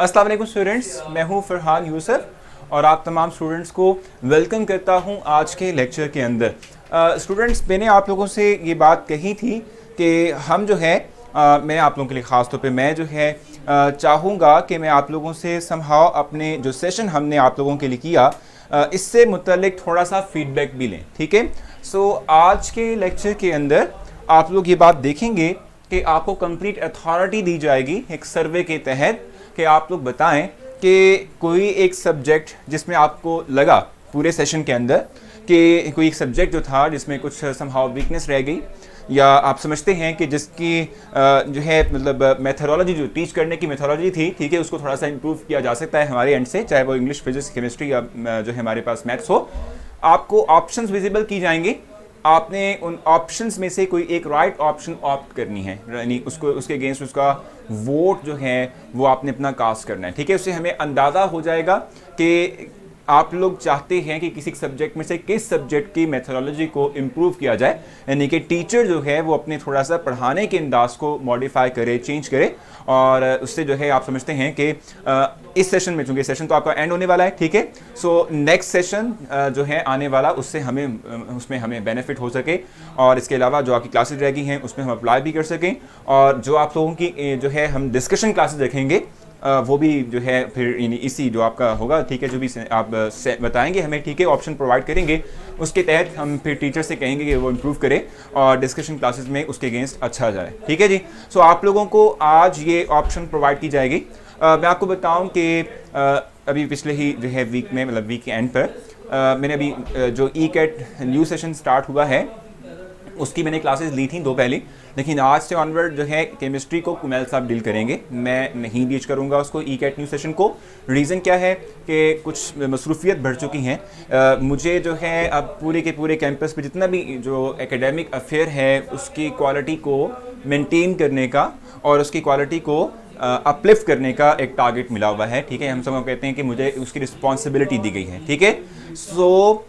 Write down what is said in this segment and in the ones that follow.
अस्सलाम वालेकुम स्टूडेंट्स, मैं हूं फरहान यूसुफ और आप तमाम स्टूडेंट्स को वेलकम करता हूं आज के लेक्चर के अंदर। स्टूडेंट्स, मैंने आप लोगों से ये बात कही थी कि हम जो है मैं आप लोगों के लिए ख़ास तौर पे मैं जो है चाहूँगा कि मैं आप लोगों से समहाउ अपने जो सेशन हमने आप लोगों के लिए किया इससे मुतल्लिक थोड़ा सा फीडबैक भी लें। ठीक है, सो आज के लेक्चर के अंदर आप लोग ये बात देखेंगे कि आपको कंप्लीट अथॉरिटी दी जाएगी एक सर्वे के तहत कि आप लोग बताएं कि कोई एक सब्जेक्ट जिसमें आपको लगा पूरे सेशन के अंदर कि कोई एक सब्जेक्ट जो था जिसमें कुछ समहाउ वीकनेस रह गई, या आप समझते हैं कि जिसकी जो है मतलब मेथोडोलॉजी जो टीच करने की मेथोडोलॉजी थी, ठीक है, उसको थोड़ा सा इंप्रूव किया जा सकता है हमारे एंड से, चाहे वो इंग्लिश, फिजिक्स, केमिस्ट्री या जो है हमारे पास मैथ्स हो। आपको ऑप्शंस विजिबल की जाएंगी, आपने उन ऑप्शंस में से कोई एक राइट ऑप्शन ऑप्ट करनी है, यानी उसको उसके अगेंस्ट उसका वोट जो है वो आपने अपना कास्ट करना है। ठीक है, उससे हमें अंदाज़ा हो जाएगा कि आप लोग चाहते हैं कि किसी सब्जेक्ट में से किस सब्जेक्ट की मेथोडोलॉजी को इम्प्रूव किया जाए, यानी कि टीचर जो है वो अपने थोड़ा सा पढ़ाने के अंदाज को मॉडिफाई करे, चेंज करे, और उससे जो है आप समझते हैं कि इस सेशन में, चूंकि सेशन तो आपका एंड होने वाला है, ठीक है, सो नेक्स्ट सेशन जो है आने वाला उससे उसमें हमें बेनिफिट हो सके, और इसके अलावा जो आपकी क्लासेज रह गई हैं उसमें हम अप्लाई भी कर सकें, और जो आप लोगों की जो है हम डिस्कशन क्लासेज रखेंगे वो भी जो है फिर इसी जो आपका होगा, ठीक है, जो भी आप बताएंगे हमें, ठीक है, ऑप्शन प्रोवाइड करेंगे, उसके तहत हम फिर टीचर से कहेंगे कि वो इम्प्रूव करे और डिस्कशन क्लासेस में उसके अगेंस्ट अच्छा जाए। ठीक है जी, सो आप लोगों को आज ये ऑप्शन प्रोवाइड की जाएगी। मैं आपको बताऊं कि अभी पिछले ही जो है वीक में, मतलब वीक के एंड पर मैंने अभी जो ई-कैट न्यू सेशन स्टार्ट हुआ है उसकी मैंने क्लासेस ली थी 2 पहले, लेकिन आज से ऑनवर्ड जो है केमिस्ट्री को कुमैल साहब डील करेंगे, मैं नहीं डीच करूंगा उसको ई-कैट न्यू सेशन को। रीज़न क्या है कि कुछ मसरूफियत बढ़ चुकी हैं, मुझे जो है अब पूरे के पूरे कैंपस पे जितना भी जो एकेडमिक अफेयर है उसकी क्वालिटी को मेंटेन करने का और उसकी क्वालिटी को अपलिफ्ट करने का एक टारगेट मिला हुआ है। ठीक है, हम सब कहते हैं कि मुझे उसकी रिस्पॉन्सिबिलिटी दी गई है। ठीक है, सो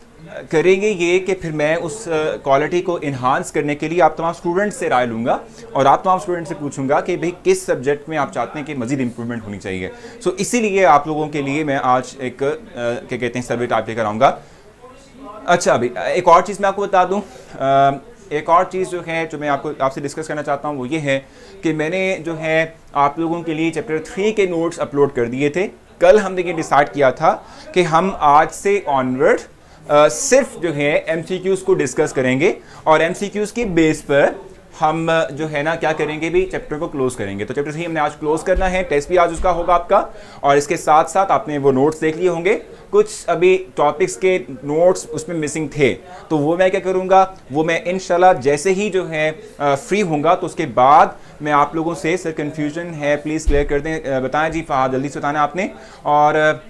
करेंगे ये कि फिर मैं उस क्वालिटी को इन्हांस करने के लिए आप तमाम स्टूडेंट्स से राय लूँगा और आप तमाम स्टूडेंट से पूछूंगा कि भाई किस सब्जेक्ट में आप चाहते हैं कि मज़ीद इंप्रूवमेंट होनी चाहिए। सो इसीलिए आप लोगों के लिए मैं आज एक क्या कहते हैं सर्वे टाइप लेकर आऊँगा। अच्छा, अभी एक और चीज़ मैं आपको बता दूँ, एक और चीज़ जो है जो मैं आपसे डिस्कस करना चाहता हूँ वो ये है कि मैंने जो है आप लोगों के लिए चैप्टर 3 के नोट्स अपलोड कर दिए थे। कल हमने ये डिसाइड किया था कि हम आज से ऑनवर्ड सिर्फ जो है MCQs को डिस्कस करेंगे और MCQs की बेस पर हम जो है ना क्या करेंगे भी, चैप्टर को क्लोज करेंगे। तो चैप्टर 3 हमने आज क्लोज करना है, टेस्ट भी आज उसका होगा आपका, और इसके साथ साथ आपने वो नोट्स देख लिए होंगे, कुछ अभी टॉपिक्स के नोट्स उसमें मिसिंग थे, तो वो मैं क्या करूँगा, वो मैं इंशाल्लाह जैसे ही जो है फ्री होऊंगा तो उसके बाद मैं आप लोगों से, सर कन्फ्यूजन है प्लीज़ क्लियर कर दें, बताएं जी फहाद, जल्दी से बताना आपने, और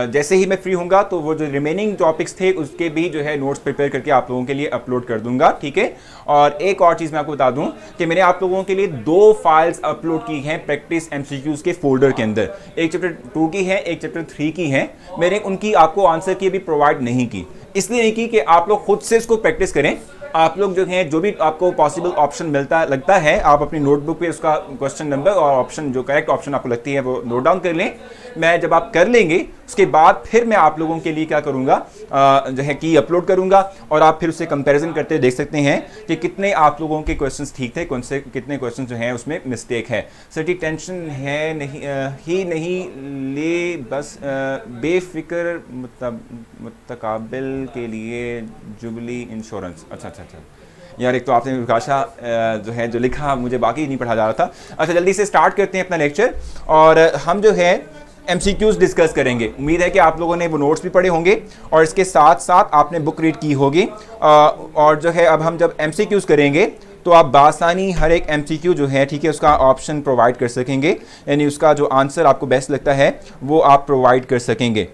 जैसे ही मैं फ्री होऊंगा तो वो जो रिमेनिंग टॉपिक्स थे उसके भी जो है नोट्स प्रिपेयर करके आप लोगों के लिए अपलोड कर दूंगा। ठीक है, और एक और चीज़ मैं आपको बता दूं कि मैंने आप लोगों के लिए 2 फाइल्स अपलोड की हैं प्रैक्टिस MCQs के फोल्डर के अंदर, एक चैप्टर 2 की है, एक चैप्टर 3 की है। मैंने उनकी आपको आंसर की भी प्रोवाइड नहीं की, इसलिए नहीं की कि आप लोग खुद से इसको प्रैक्टिस करें। आप लोग जो हैं जो भी आपको पॉसिबल ऑप्शन लगता है, आप अपनी नोटबुक पे उसका क्वेश्चन नंबर और ऑप्शन जो करेक्ट ऑप्शन आपको लगती है वो नोट डाउन कर लें। मैं जब आप कर लेंगे उसके बाद फिर मैं आप लोगों के लिए क्या करूँगा, जो है की अपलोड करूँगा, और आप फिर उससे कंपैरिजन करते देख सकते हैं कि कितने आप लोगों के क्वेश्चंस ठीक थे, कौन से कितने क्वेश्चन जो हैं उसमें मिस्टेक है। सटी टेंशन है नहीं ले, बस बेफिक्र मुतकाबिल के लिए जुबली इंश्योरेंस। अच्छा, यार एक तो आपने विकाशा जो है जो लिखा मुझे बाकी नहीं पढ़ा जा रहा था। अच्छा, जल्दी से स्टार्ट करते हैं अपना लेक्चर, और हम जो है MCQs डिस्कस करेंगे। उम्मीद है कि आप लोगों ने वो नोट्स भी पढ़े होंगे और इसके साथ साथ आपने बुक रीड की होगी, और जो है अब हम जब MCQs करेंगे तो आप बासानी हर एक MCQ जो है, ठीक है, उसका ऑप्शन प्रोवाइड कर सकेंगे, यानी उसका जो आंसर आपको बेस्ट लगता है वो आप प्रोवाइड कर सकेंगे।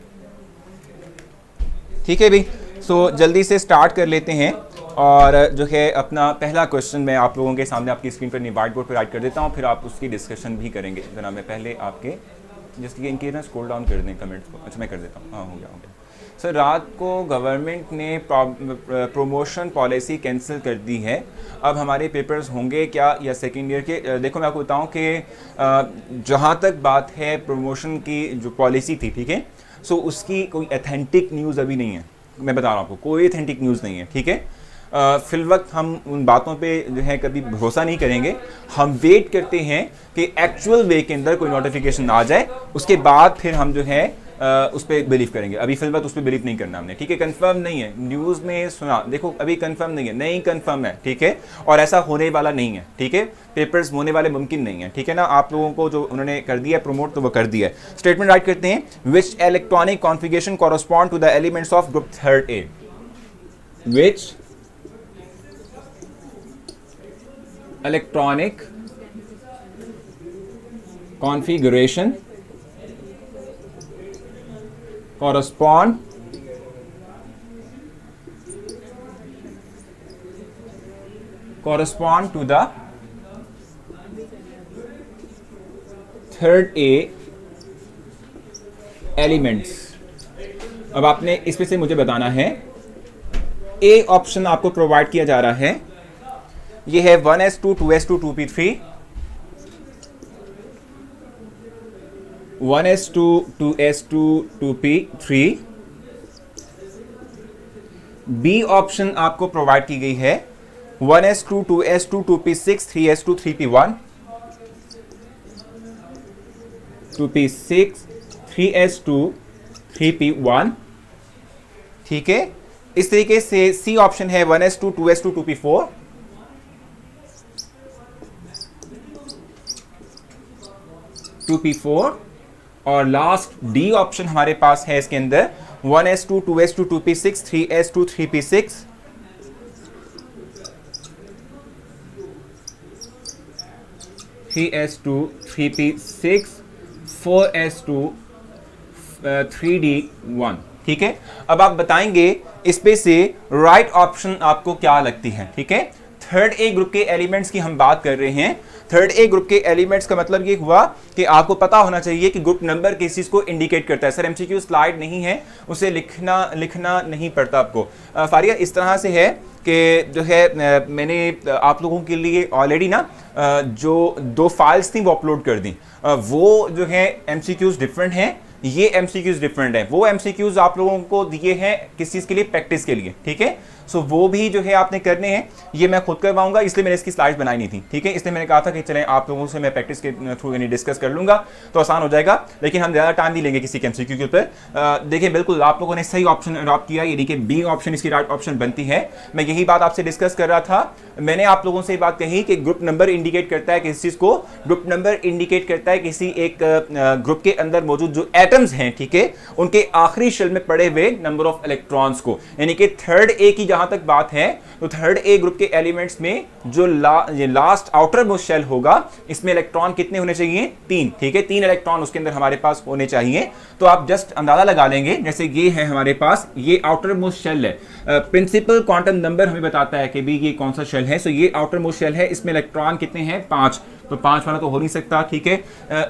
ठीक है भाई, सो जल्दी से स्टार्ट कर लेते हैं, और जो है अपना पहला क्वेश्चन मैं आप लोगों के सामने आपकी स्क्रीन पर व्हाइट बोर्ड पर राइट कर देता हूँ, फिर आप उसकी डिस्कशन भी करेंगे। जरा मैं पहले आपके जैसे कि इनके ना स्क्रॉल डाउन कर दें कमेंट्स को। अच्छा, मैं कर देता हूँ, हाँ हो गया। सर रात को गवर्नमेंट ने प्रमोशन पॉलिसी कैंसिल कर दी है, अब हमारे पेपर्स होंगे क्या या सेकेंड ईयर के? देखो मैं आपको बताऊं कि जहां तक बात है प्रमोशन की जो पॉलिसी थी, ठीक है, सो उसकी कोई अथेंटिक न्यूज़ अभी नहीं है। मैं बता रहा हूँ आपको, कोई अथेंटिक न्यूज़ नहीं है, ठीक है। फिल वक्त हम उन बातों पे जो है कभी भरोसा नहीं करेंगे, हम वेट करते हैं कि एक्चुअल वे के अंदर कोई नोटिफिकेशन आ जाए, उसके बाद फिर हम जो है उस पर बिलीव करेंगे। अभी फिल वक्त उस पर बिलीव नहीं करना हमने, ठीक है। कंफर्म नहीं है, न्यूज़ में सुना, देखो अभी कंफर्म नहीं है, नहीं कंफर्म है, ठीक है, और ऐसा होने वाला नहीं है, ठीक है। पेपर्स होने वाले मुमकिन नहीं है, ठीक है ना। आप लोगों को जो उन्होंने कर दिया प्रमोट तो वो कर दिया है। स्टेटमेंट राइट करते हैं, which electronic configuration correspond to the elements of group 3A, which electronic configuration correspond to the third A elements। अब आपने इसमें से मुझे बताना है, ए ऑप्शन आपको प्रोवाइड किया जा रहा है, ये है 1s2 2s2 2p3, 1s2 2s2 2p3। B option आपको प्रोवाइड की गई है 1s2 2s2 2p6 3s2 3p1, 2p6 3s2 3p1, ठीक है। इस तरीके से सी ऑप्शन है 1s2 2s2 2p4, 2p4, और लास्ट डी ऑप्शन हमारे पास है इसके अंदर 1s2 2s2 2p6 3s2 3p6, 3s2 3p6 4s2 3d1, ठीक है। अब आप बताएंगे इसमें से राइट ऑप्शन आपको क्या लगती है, ठीक है। थर्ड ए ग्रुप के एलिमेंट्स की हम बात कर रहे हैं। थर्ड ए ग्रुप के एलिमेंट्स का मतलब ये हुआ कि आपको पता होना चाहिए कि ग्रुप नंबर किस चीज़ को इंडिकेट करता है। सर एमसीक्यू स्लाइड नहीं है, उसे लिखना नहीं पड़ता आपको। फारिया इस तरह से है कि जो है मैंने आप लोगों के लिए ऑलरेडी ना जो 2 फाइल्स थी वो अपलोड कर दी। वो जो है एमसीक्यूज डिफरेंट हैं, ये एमसीक्यूज डिफरेंट है। वो एमसीक्यूज आप लोगों को दिए हैं किस चीज़ के लिए, प्रैक्टिस के लिए, ठीक है। सो वो भी जो है आपने करने हैं, ये मैं खुद करवाऊंगा, इसलिए मैंने इसकी स्लाइड्स बनाई नहीं थी, ठीक है। इसलिए मैंने कहा था कि चलें आप लोगों से मैं प्रैक्टिस के थ्रू यानी डिस्कस कर लूंगा तो आसान हो जाएगा, लेकिन हम ज़्यादा टाइम नहीं लेंगे किसी के एमसीक्यू के ऊपर। देखिए बिल्कुल आप लोगों ने सही ऑप्शन अडॉप्ट किया, यानी कि बी ऑप्शन इसकी राइट ऑप्शन बनती है। मैं यही बात आपसे डिस्कस कर रहा था, मैंने आप लोगों से बात कही कि ग्रुप नंबर इंडिकेट करता है किस चीज़ को, ग्रुप नंबर इंडिकेट करता है किसी एक ग्रुप के अंदर मौजूद जो एटम्स हैं, ठीक है, उनके आखिरी शेल में पड़े हुए नंबर ऑफ इलेक्ट्रॉन्स को। यानी कि थर्ड ए की जहां तक बात है तो थर्ड ए ग्रुप के एलिमेंट्स में जो लास्ट आउटर मोस्ट शेल होगा, इसमें इलेक्ट्रॉन कितने होने चाहिए, 3, ठीक है। 3 इलेक्ट्रॉन उसके अंदर हमारे पास होने चाहिए। तो आप जस्ट अंदाजा लगा लेंगे, जैसे ये है हमारे पास, ये आउटर मोस्ट शेल है। प्रिंसिपल क्वांटम नंबर हमें बताता है कि भी ये कौन सा शेल है। सो ये आउटर मोस्ट शेल है, इसमें इलेक्ट्रॉन कितने हैं, 5, तो 5 वाला तो हो नहीं सकता, ठीक है।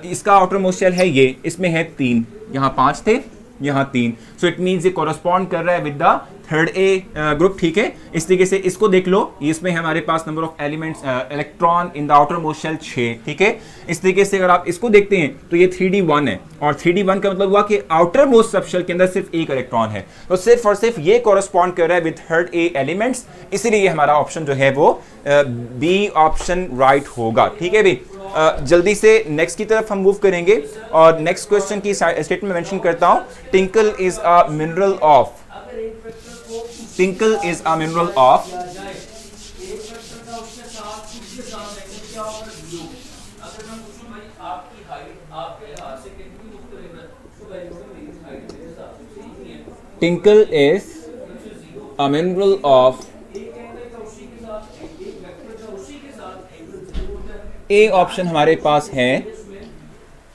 इसका आउटर मोस्ट शेल है ये, इसमें है 3, यहाँ 5 थे, यहाँ 3। सो इट मीन्स ये कॉरस्पॉन्ड कर रहा है with the third A group, ठीक है। इस तरीके से इसको देख लो, इसमें हमारे पास number of elements electron in the outer most shell 6, ठीक है। इस तरीके से अगर आप इसको देखते हैं तो ये 3d1 है, और 3d1 का मतलब हुआ कि आउटर मोस्ट सब शेल के अंदर सिर्फ एक इलेक्ट्रॉन है, तो सिर्फ और सिर्फ ये कॉरस्पॉन्ड कर रहा है विद थर्ड ए एलिमेंट्स, इसीलिए हमारा ऑप्शन जो है वो बी ऑप्शन राइट होगा, ठीक है भाई। जल्दी से नेक्स्ट की तरफ हम मूव करेंगे और नेक्स्ट क्वेश्चन की स्टेटमेंट मेंशन करता हूं। Tinkle is a mineral of, tinkle is a mineral of, tinkle is a mineral of, A option हमारे पास है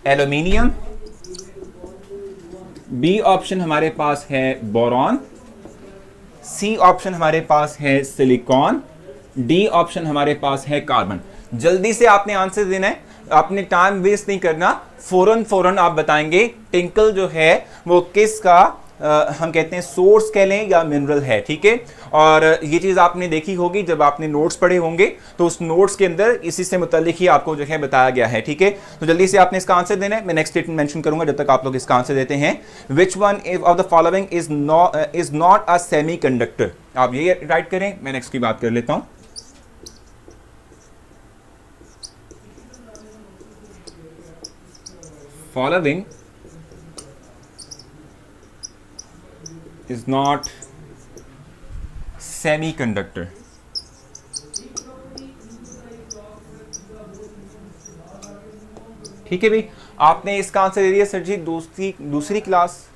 एल्यूमिनियम, बी ऑप्शन हमारे पास है बोरॉन, सी ऑप्शन हमारे पास है सिलिकॉन, डी ऑप्शन हमारे पास है कार्बन। जल्दी से आपने आंसर देना है, आपने टाइम वेस्ट नहीं करना, फौरन आप बताएंगे टिंकल जो है वो किसका हम कहते हैं सोर्स कह लें या मिनरल है, ठीक है। और ये चीज़ आपने देखी होगी जब आपने नोट्स पढ़े होंगे, तो उस नोट्स के अंदर इसी से मुताल्लिक ही आपको जो है बताया गया है, ठीक है। तो जल्दी से आपने इसका आंसर देना है, मैं नेक्स्ट स्टेटमेंट मेंशन करूंगा जब तक आप लोग इसका आंसर देते हैं। Which one of the following is not a semi conductor, आप ये राइट करें, मैं नेक्स्ट की बात कर लेता हूं। Following is not semiconductor. ठीक है भाई, आपने इसका आंसर दे दिया सर जी। दूसरी क्लास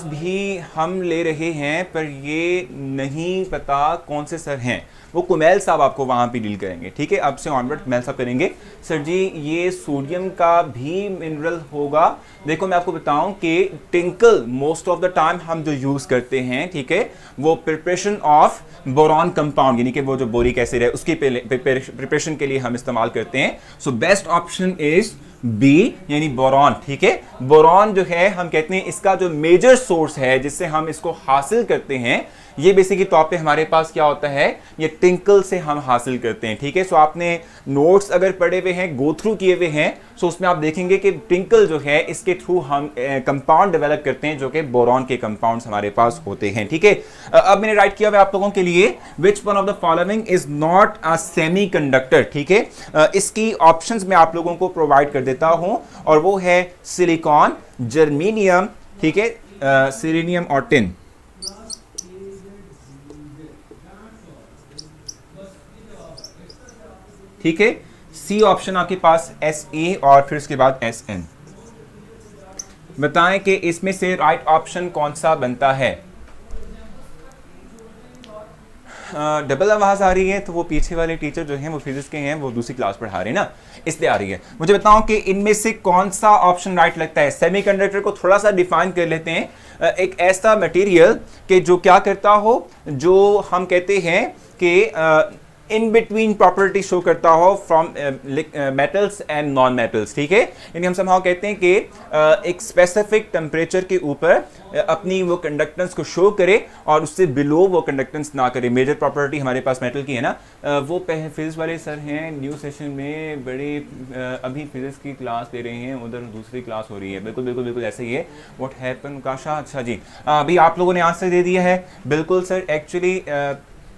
भी हम ले रहे हैं, पर ये नहीं पता कौन से सर हैं, वो कुमैल साहब आपको वहाँ पे डील करेंगे, ठीक है। अब से ऑनवर्ड कुमैल साहब करेंगे। सर जी ये सोडियम का भी मिनरल होगा। देखो मैं आपको बताऊं कि tinkle most of the time हम जो यूज़ करते हैं, ठीक है, वो प्रिपरेशन ऑफ बोरॉन कंपाउंड, यानी कि वो जो बोरिक एसिड है उसकी प्रिपरेशन के लिए हम इस्तेमाल करते हैं। So best option is B, यानी बोरॉन, ठीक है। बोरॉन जो है हम कहते हैं इसका जो मेजर सोर्स है जिससे हम इसको हासिल करते हैं, ये बेसिकली तौर पे हमारे पास क्या होता है, ये टिंकल से हम हासिल करते हैं, ठीक है। सो आपने नोट्स अगर पढ़े हुए हैं, गो थ्रू किए हुए हैं, सो उसमें आप देखेंगे कि टिंकल जो है इसके थ्रू हम कंपाउंड डेवलप करते हैं जो कि बोरॉन के कंपाउंड्स हमारे पास होते हैं, ठीक है। अब मैंने राइट किया हुआ आप लोगों के लिए, which one of the following is not a semi conductor, ठीक है। इसकी ऑप्शंस मैं आप लोगों को प्रोवाइड कर देता हूं, और वो है सिलिकॉन, जर्मेनियम, ठीक है, सिलीनियम और टिन। ठीक है, सी ऑप्शन आपके पास Sa और फिर उसके बाद Sn। बताएं कि इसमें से राइट ऑप्शन कौन सा बनता है। डबल आवाज आ रही है तो वो पीछे वाले टीचर जो हैं वो फिजिक्स के हैं, वो दूसरी क्लास पढ़ा रहे हैं ना, इसलिए आ रही है। मुझे बताओ कि इनमें से कौन सा ऑप्शन राइट लगता है। सेमीकंडक्टर को थोड़ा सा डिफाइन कर लेते हैं, एक ऐसा मटेरियल कि जो क्या करता हो, जो हम कहते हैं कि इन बिटवीन प्रॉपर्टी शो करता हो from metals and non metals, ठीक है। यानी हम समहाउ कहते हैं कि एक स्पेसिफिक टेम्परेचर के ऊपर अपनी वो कंडक्टेंस को शो करे और उससे बिलो वो कंडक्टेंस ना करे। मेजर प्रॉपर्टी हमारे पास मेटल की है ना, वो फिजिक्स वाले सर हैं न्यू सेशन में, बड़े अभी फिजिक्स की क्लास ले रहे हैं, उधर दूसरी क्लास हो रही है। बिल्कुल बिल्कुल बिल्कुल ऐसे ही है। व्हाट हैपन काशा, अच्छा जी अभी आप लोगों ने आंसर दे दिया है। बिल्कुल सर, एक्चुअली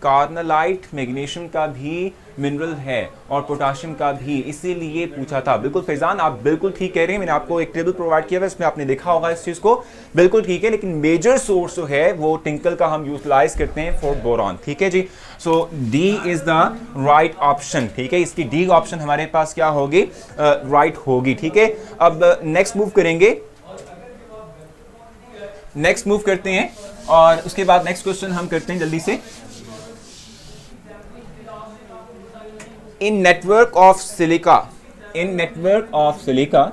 कार्नलाइट मैग्नीशियम का भी मिनरल है और पोटाशियम का भी, इसीलिए पूछा था। बिल्कुल फैजान, आप बिल्कुल ठीक कह रहे हैं। मैंने आपको एक टेबल प्रोवाइड किया है, इसमें आपने देखा होगा इस चीज को, बिल्कुल ठीक है। लेकिन मेजर सोर्स जो है वो टिंकल का हम यूटिलाइज करते हैं फॉर बोरॉन, ठीक है जी। So D is the right option, ठीक है। इसकी डी ऑप्शन हमारे पास क्या होगी, राइट होगी, ठीक है। अब नेक्स्ट मूव करेंगे, नेक्स्ट मूव करते हैं और उसके बाद नेक्स्ट क्वेश्चन हम करते हैं जल्दी से। In network of silica, in network of silica,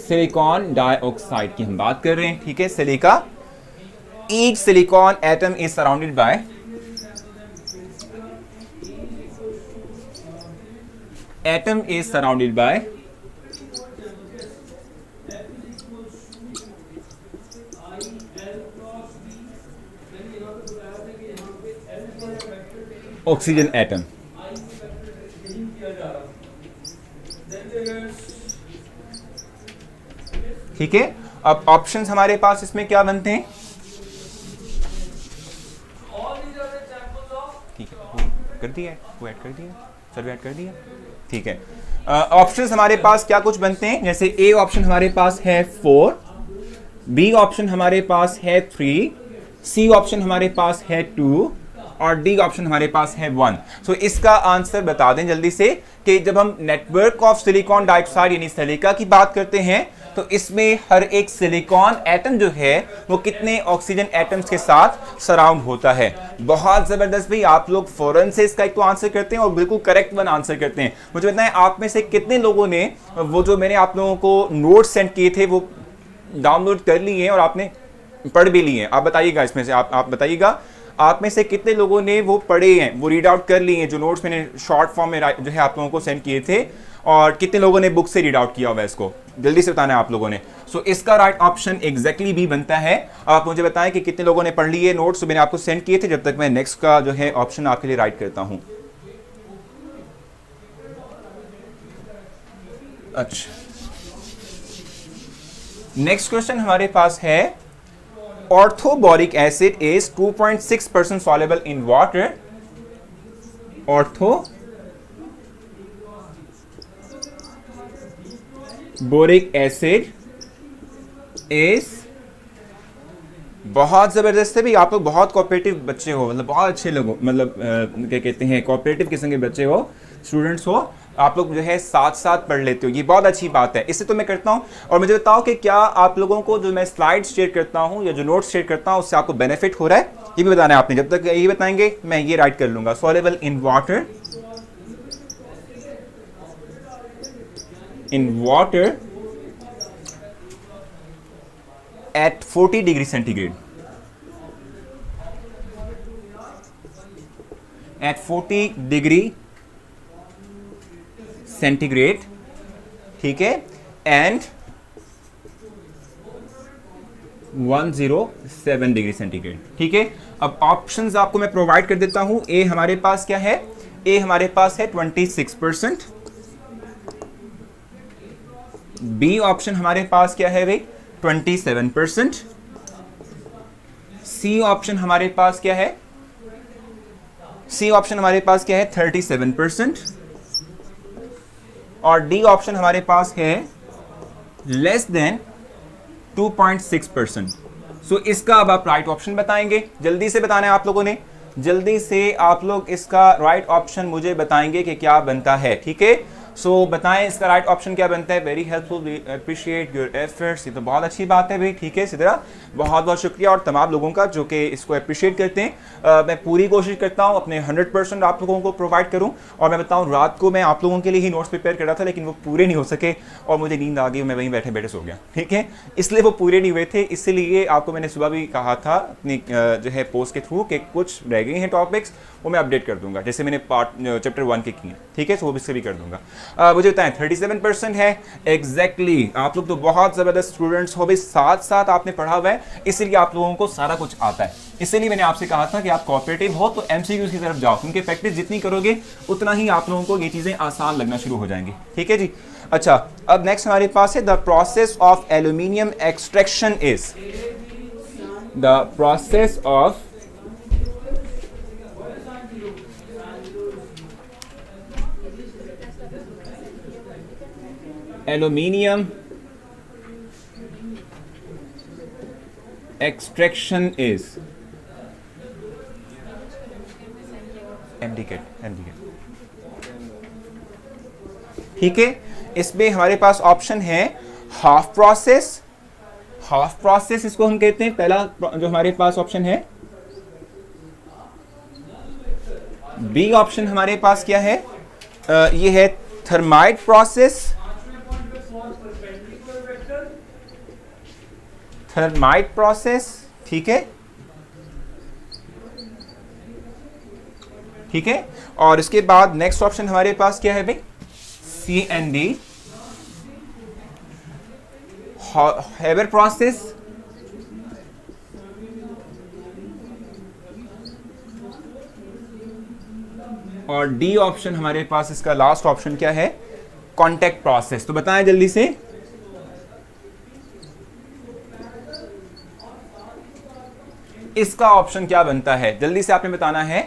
silicon dioxide की हम बात कर रहे हैं, ठीक है। Silica, each silicon atom is surrounded by oxygen atom. ठीक है, अब ऑप्शंस हमारे पास इसमें क्या बनते हैं, ठीक है, कर दिया, वो ऐड कर दिया, सर ऐड कर दिया, ठीक है। ऑप्शंस हमारे पास क्या कुछ बनते हैं, जैसे ए ऑप्शन हमारे पास है 4, बी ऑप्शन हमारे पास है 3, सी ऑप्शन हमारे पास है 2 और डी ऑप्शन हमारे पास है 1। सो इसका आंसर बता दें जल्दी से कि जब हम नेटवर्क ऑफ सिलिकॉन डाइऑक्साइड यानी सिलिका की बात करते हैं तो इसमें हर एक सिलिकॉन एटम जो है वो कितने ऑक्सीजन एटम्स के साथ सराउंड होता है। बहुत जबरदस्त भाई, आप लोग फौरन से इसका एक तो आंसर करते हैं और बिल्कुल करेक्ट वन आंसर करते हैं। मुझे बताएं आप में से कितने लोगों ने वो जो मैंने आप लोगों को नोट सेंड किए थे वो डाउनलोड कर लिए हैं और आपने पढ़ भी लिए हैं। आप बताइएगा इसमें से, आप बताइएगा आप में से कितने लोगों ने वो पढ़े हैं, वो रीड आउट कर लिए हैं, जो नोट्स मैंने शॉर्ट फॉर्म में जो है आप लोगों को सेंड किए थे, और कितने लोगों ने बुक से रीड आउट किया हुआ है इसको, जल्दी से बताना है आप लोगों ने। सो इसका राइट ऑप्शन एग्जैक्टली भी बनता है। आप मुझे बताएं कि कितने लोगों ने पढ़ लिए नोट्स, मैंने आपको सेंड किए थे, जब तक मैं नेक्स्ट का जो है ऑप्शन आपके लिए राइट करता हूं। अच्छा, नेक्स्ट क्वेश्चन हमारे पास है, orthoboric acid is 2.6% soluble in water. Orthoboric acid is, बहुत जबरदस्त है भाई, आप लोग बहुत कोऑपरेटिव बच्चे हो, मतलब बहुत अच्छे लोग हो, मतलब क्या कहते हैं, कोऑपरेटिव किस्म के बच्चे हो, स्टूडेंट्स हो, आप लोग जो है साथ साथ पढ़ लेते हो, ये बहुत अच्छी बात है। इससे तो मैं करता हूँ। और मुझे बताओ कि क्या आप लोगों को जो मैं स्लाइड शेयर करता हूँ या जो नोट्स शेयर करता हूँ उससे आपको बेनिफिट हो रहा है, ये भी बताना है आपने। जब तक यही बताएंगे मैं ये राइट कर लूंगा, soluble in water at 40 degree centigrade, at 40 degree centigrade, ठीक है, एंड 107 डिग्री सेंटीग्रेड, ठीक है। अब ऑप्शंस आपको मैं प्रोवाइड कर देता हूं। ए हमारे पास क्या है, ए हमारे पास है 26%, बी ऑप्शन हमारे पास क्या है भाई 27%, सी ऑप्शन हमारे पास क्या है, सी ऑप्शन हमारे पास क्या है 37%, और डी ऑप्शन हमारे पास है लेस देन 2.6%। सो इसका अब आप राइट ऑप्शन बताएंगे, जल्दी से बताना है आप लोगों ने, जल्दी से आप लोग इसका राइट ऑप्शन मुझे बताएंगे कि क्या बनता है, ठीक है। सो बताएं इसका राइट ऑप्शन क्या बनता है। Very helpful, appreciate your efforts, ये तो बहुत अच्छी बात है भाई, ठीक है। इसी तरह बहुत बहुत शुक्रिया और तमाम लोगों का जो कि इसको अप्रिशिएट करते हैं। मैं पूरी कोशिश करता हूँ अपने 100% आप लोगों को प्रोवाइड करूँ। और मैं बताऊँ, रात को मैं आप लोगों के लिए ही नोट्स प्रिपेयर कर रहा था, लेकिन वो पूरे नहीं हो सके और मुझे नींद आ गई, मैं वहीं बैठे बैठे सो गया, ठीक है। इसलिए वो पूरे नहीं हुए थे, इसीलिए आपको मैंने सुबह भी कहा था अपनी जो है पोस्ट के थ्रू कि कुछ रह गए हैं टॉपिक्स, वो मैं अपडेट कर दूंगा, जैसे मैंने पार्ट चैप्टर 1 के किए, ठीक है। सो वो भी इससे भी कर दूंगा। मुझे बताएं 37% है एग्जैक्टली। आप लोग तो बहुत ज़बरदस्त स्टूडेंट्स हो भाई, साथ साथ आपने पढ़ा हुआ है, इसीलिए आप लोगों को सारा कुछ आता है। इसीलिए मैंने आपसे कहा था कि आप कोऑपरेटिव हो तो एमसीक्यूज की तरफ जाओ, क्योंकि प्रैक्टिस जितनी करोगे उतना ही आप लोगों को ये चीज़ें आसान लगना शुरू हो जाएंगी, ठीक है जी। अच्छा, अब नेक्स्ट हमारे पास है the process of aluminium extraction is, the process of aluminium extraction is MDCAT, ठीक है। इसमें हमारे पास ऑप्शन है हाफ प्रोसेस, हाफ प्रोसेस इसको हम कहते हैं। पहला जो हमारे पास ऑप्शन है, बी ऑप्शन हमारे पास क्या है, ये है थर्माइट प्रोसेस, थर्माइट प्रोसेस, ठीक है, ठीक है। और इसके बाद नेक्स्ट ऑप्शन हमारे पास क्या है भाई, सी एंड डी, हेबर प्रोसेस, और डी ऑप्शन हमारे पास इसका लास्ट ऑप्शन क्या है, कॉन्टैक्ट प्रोसेस। तो बताएं जल्दी से, इसका ऑप्शन क्या बनता है, जल्दी से आपने बताना है।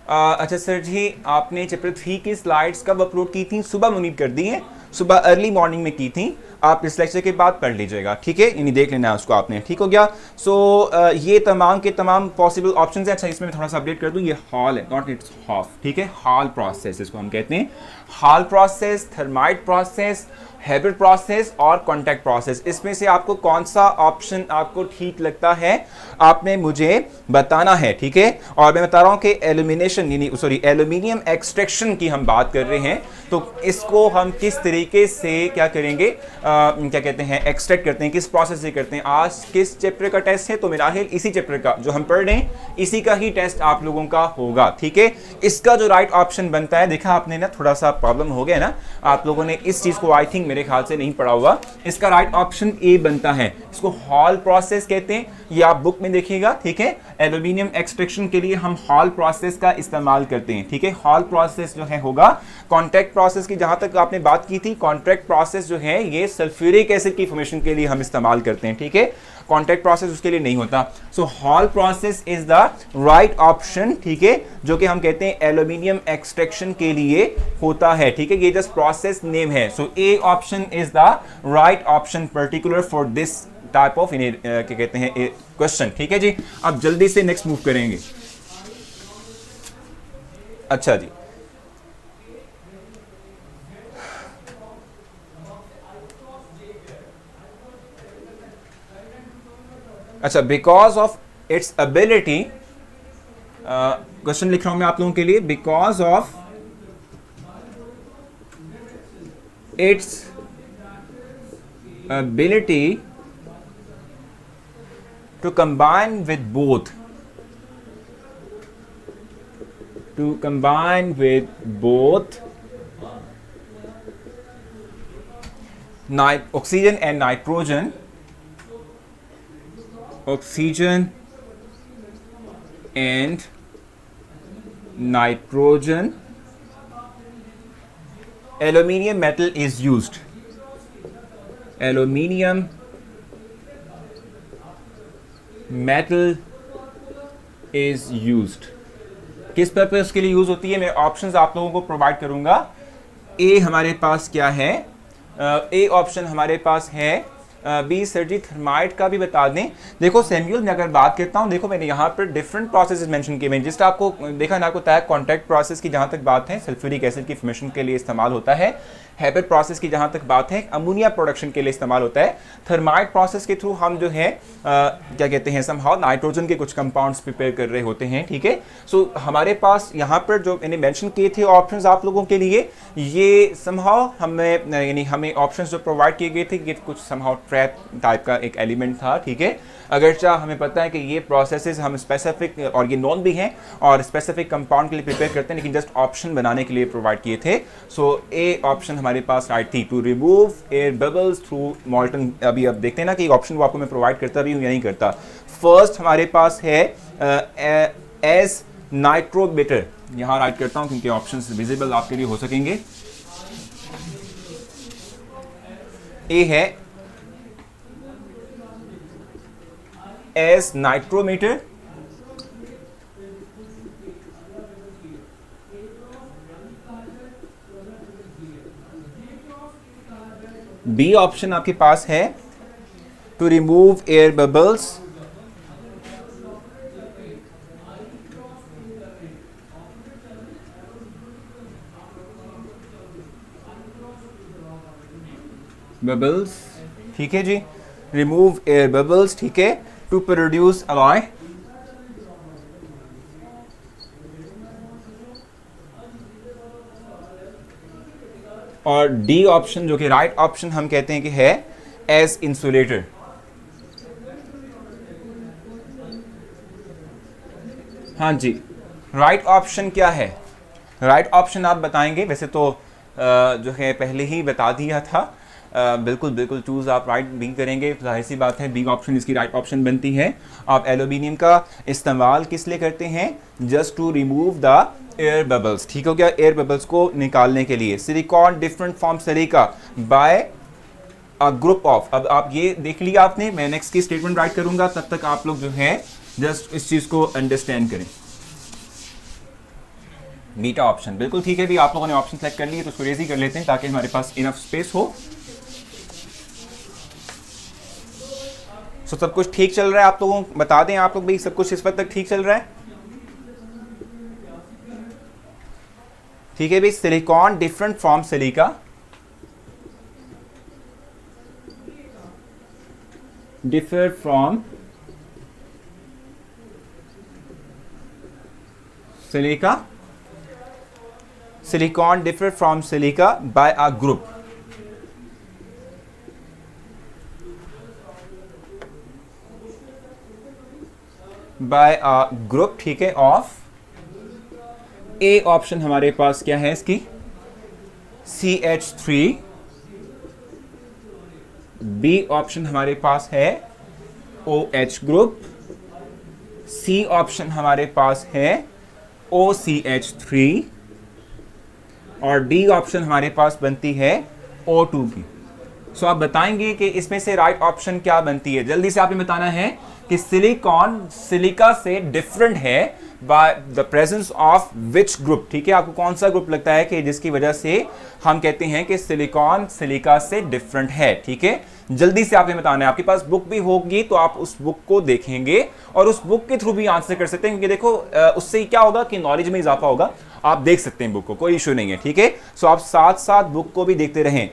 अच्छा सर जी, आपने चैप्टर 3 की स्लाइड्स कब अपलोड की थी? सुबह मुनीब कर दी हैं, सुबह अर्ली मॉर्निंग में की थी। आप इस लेक्चर के बाद पढ़ लीजिएगा, ठीक है, यानी देख लेना है उसको आपने, ठीक हो गया। सो ये तमाम के तमाम पॉसिबल ऑप्शंस हैं। अच्छा, इसमें मैं थोड़ा सा अपडेट कर दूं, ये हॉल है, नॉट इट्स हाफ, ठीक है। हॉल प्रोसेस इसको हम कहते हैं, hall process, thermite process, habit process और कॉन्टैक्ट प्रोसेस, इसमें से आपको कौन सा ऑप्शन आपको ठीक लगता है आपने मुझे बताना है, ठीक है। और मैं बता रहा हूं कि एल्यूमिनेशन यानी सॉरी एल्यूमिनियम एक्सट्रैक्शन की हम बात कर रहे हैं, तो इसको हम किस तरीके से क्या करेंगे, क्या कहते हैं, एक्सट्रैक्ट करते हैं, किस प्रोसेस से करते हैं। आज किस चैप्टर का टेस्ट है, तो मेरा ख्याल इसी चैप्टर का जो हम पढ़ रहे हैं इसी का ही टेस्ट आप लोगों का होगा, ठीक है। इसका जो राइट ऑप्शन बनता है, देखा आपने ना थोड़ा सा प्रॉब्लम हो गया ना, आप लोगों ने इस चीज को आई थिंक मेरे ख्याल से नहीं पढ़ा हुआ। इसका राइट ऑप्शन ए बनता है, इसको हॉल प्रोसेस कहते हैं, ये आप बुक में देखिएगा, ठीक है। एल्यूमिनियम एक्सट्रैक्शन के लिए हम हॉल प्रोसेस का इस्तेमाल करते हैं, ठीक है। हॉल प्रोसेस जो है होगा। कॉन्टैक्ट प्रोसेस की जहां तक आपने बात की थी, कॉन्टैक्ट प्रोसेस जो है ये सल्फ्यूरिक एसिड की फॉर्मेशन के लिए हम इस्तेमाल करते हैं, ठीक है। कॉन्टैक्ट प्रोसेस उसके लिए नहीं होता। So Hall process is the right option, ठीक है, जो कि हम कहते हैं एल्यूमिनियम एक्सट्रैक्शन के लिए होता है, ठीक है। ये जस्ट प्रोसेस नेम है। So A option is the right option particular for this type of क्या कहते हैं क्वेश्चन, ठीक है जी। अब जल्दी से नेक्स्ट मूव करेंगे। अच्छा जी, अच्छा, because of its ability, question लिख रहा हूं मैं आप लोगों के लिए, because of its ability to combine with both, oxygen and nitrogen, oxygen and nitrogen, aluminium metal is used, aluminium metal is used। किस पर्पस के लिए यूज होती है, मैं ऑप्शंस आप लोगों को प्रोवाइड करूंगा। ए हमारे पास क्या है, ए ऑप्शन हमारे पास है बी सर्जी थर्माइट का भी बता दें। देखो सैम्यूल मैं अगर बात करता हूं, देखो मैंने यहाँ पर डिफरेंट प्रोसेसेस मेंशन किए हैं, जिस आपको देखा ना, आपको तय कॉन्टैक्ट प्रोसेस की जहां तक बात है सल्फ्यूरिक एसिड की फॉर्मेशन के लिए इस्तेमाल होता है। हैबिट प्रोसेस की जहां तक बात है अमोनिया प्रोडक्शन के लिए इस्तेमाल होता है। थर्माइट प्रोसेस के थ्रू हम जो है क्या कहते हैं, समहाउ नाइट्रोजन के कुछ कंपाउंड्स प्रिपेयर कर रहे होते हैं, ठीक है। सो हमारे पास यहाँ पर जो मैंने मेंशन किए थे ऑप्शंस आप लोगों के लिए, ये समहाउ हमें यानी हमें ऑप्शंस जो प्रोवाइड किए गए थे ये कुछ समहाउ ट्रैप टाइप का एक एलिमेंट था, ठीक है। अगरचा हमें पता है कि ये प्रोसेसेस हम स्पेसिफिक और ये नॉन भी हैं और स्पेसिफिक कंपाउंड के लिए प्रिपेयर करते हैं, लेकिन जस्ट ऑप्शन बनाने के लिए प्रोवाइड किए थे। सो ए ऑप्शन हमारे पास राइट थी, to remove air bubbles through molten. अभी अब देखते हैं ना कि ऑप्शन वो आपको मैं प्रोवाइड करता भी हूँ या नहीं करता। फर्स्ट हमारे पास है एज नाइट्रोबेटर, यहाँ राइट करता हूँ क्योंकि ऑप्शंस विजिबल आपके लिए हो सकेंगे। ए है एज नाइट्रोमीटर, बी ऑप्शन आपके पास है to remove air bubbles, bubbles, ठीक है जी, रिमूव एयर बबल्स, ठीक है, टू प्रोड्यूस अलॉय, और डी ऑप्शन जो कि राइट ऑप्शन हम कहते हैं कि है एज इंसुलेटर। हाँ जी, राइट ऑप्शन क्या है, राइट ऑप्शन आप बताएंगे, वैसे तो जो है पहले ही बता दिया था। बिल्कुल बिल्कुल चूज आप राइट बी करेंगे, जाहिर सी बात है बी ऑप्शन इसकी राइट ऑप्शन बनती है। आप एल्यूमिनियम का इस्तेमाल किस लिए करते हैं, just to remove the air bubbles, ठीक हो गया, एयर बबल्स को निकालने के लिए। Silicon different from silica by a group of, अब आप ये देख लिया आपने, मैं नेक्स्ट की स्टेटमेंट राइट करूंगा, तब तक आप लोग जो है जस्ट इस चीज को अंडरस्टैंड करें। बीटा ऑप्शन बिल्कुल ठीक है भी, आप लोगों ने ऑप्शन सेलेक्ट कर लिए तो उसको रेज ही कर लेते हैं ताकि हमारे पास इनफ स्पेस हो। सब कुछ ठीक चल रहा है, आप लोगों को बता दें आप लोग भाई सब कुछ इस वक्त तक ठीक चल रहा है, ठीक है भाई। Silicon different from silica, differ from silica. Silicon differ from silica by a group. By a group, ठीक है, ऑफ ए ऑप्शन हमारे पास क्या है इसकी, CH3. बी ऑप्शन हमारे पास है OH ग्रुप. सी ऑप्शन हमारे पास है OCH3 और डी ऑप्शन हमारे पास बनती है O2 की. सो आप बताएंगे कि इसमें से राइट ऑप्शन क्या बनती है. जल्दी से आपने बताना है कि सिलिकॉन सिलिका से डिफरेंट है by the presence of which group. ठीक है, आपको कौन सा ग्रुप लगता है कि जिसकी वजह से हम कहते हैं कि सिलिकॉन सिलिका से डिफरेंट है. ठीक है, जल्दी से आपने बताना है. आपके पास बुक भी होगी तो आप उस बुक को देखेंगे और उस बुक के थ्रू भी आंसर कर सकते हैं, क्योंकि देखो उससे क्या होगा कि नॉलेज में इजाफा होगा. आप देख सकते हैं बुक को, कोई इशू नहीं है. ठीक है, सो आप साथ साथ बुक को भी देखते रहें.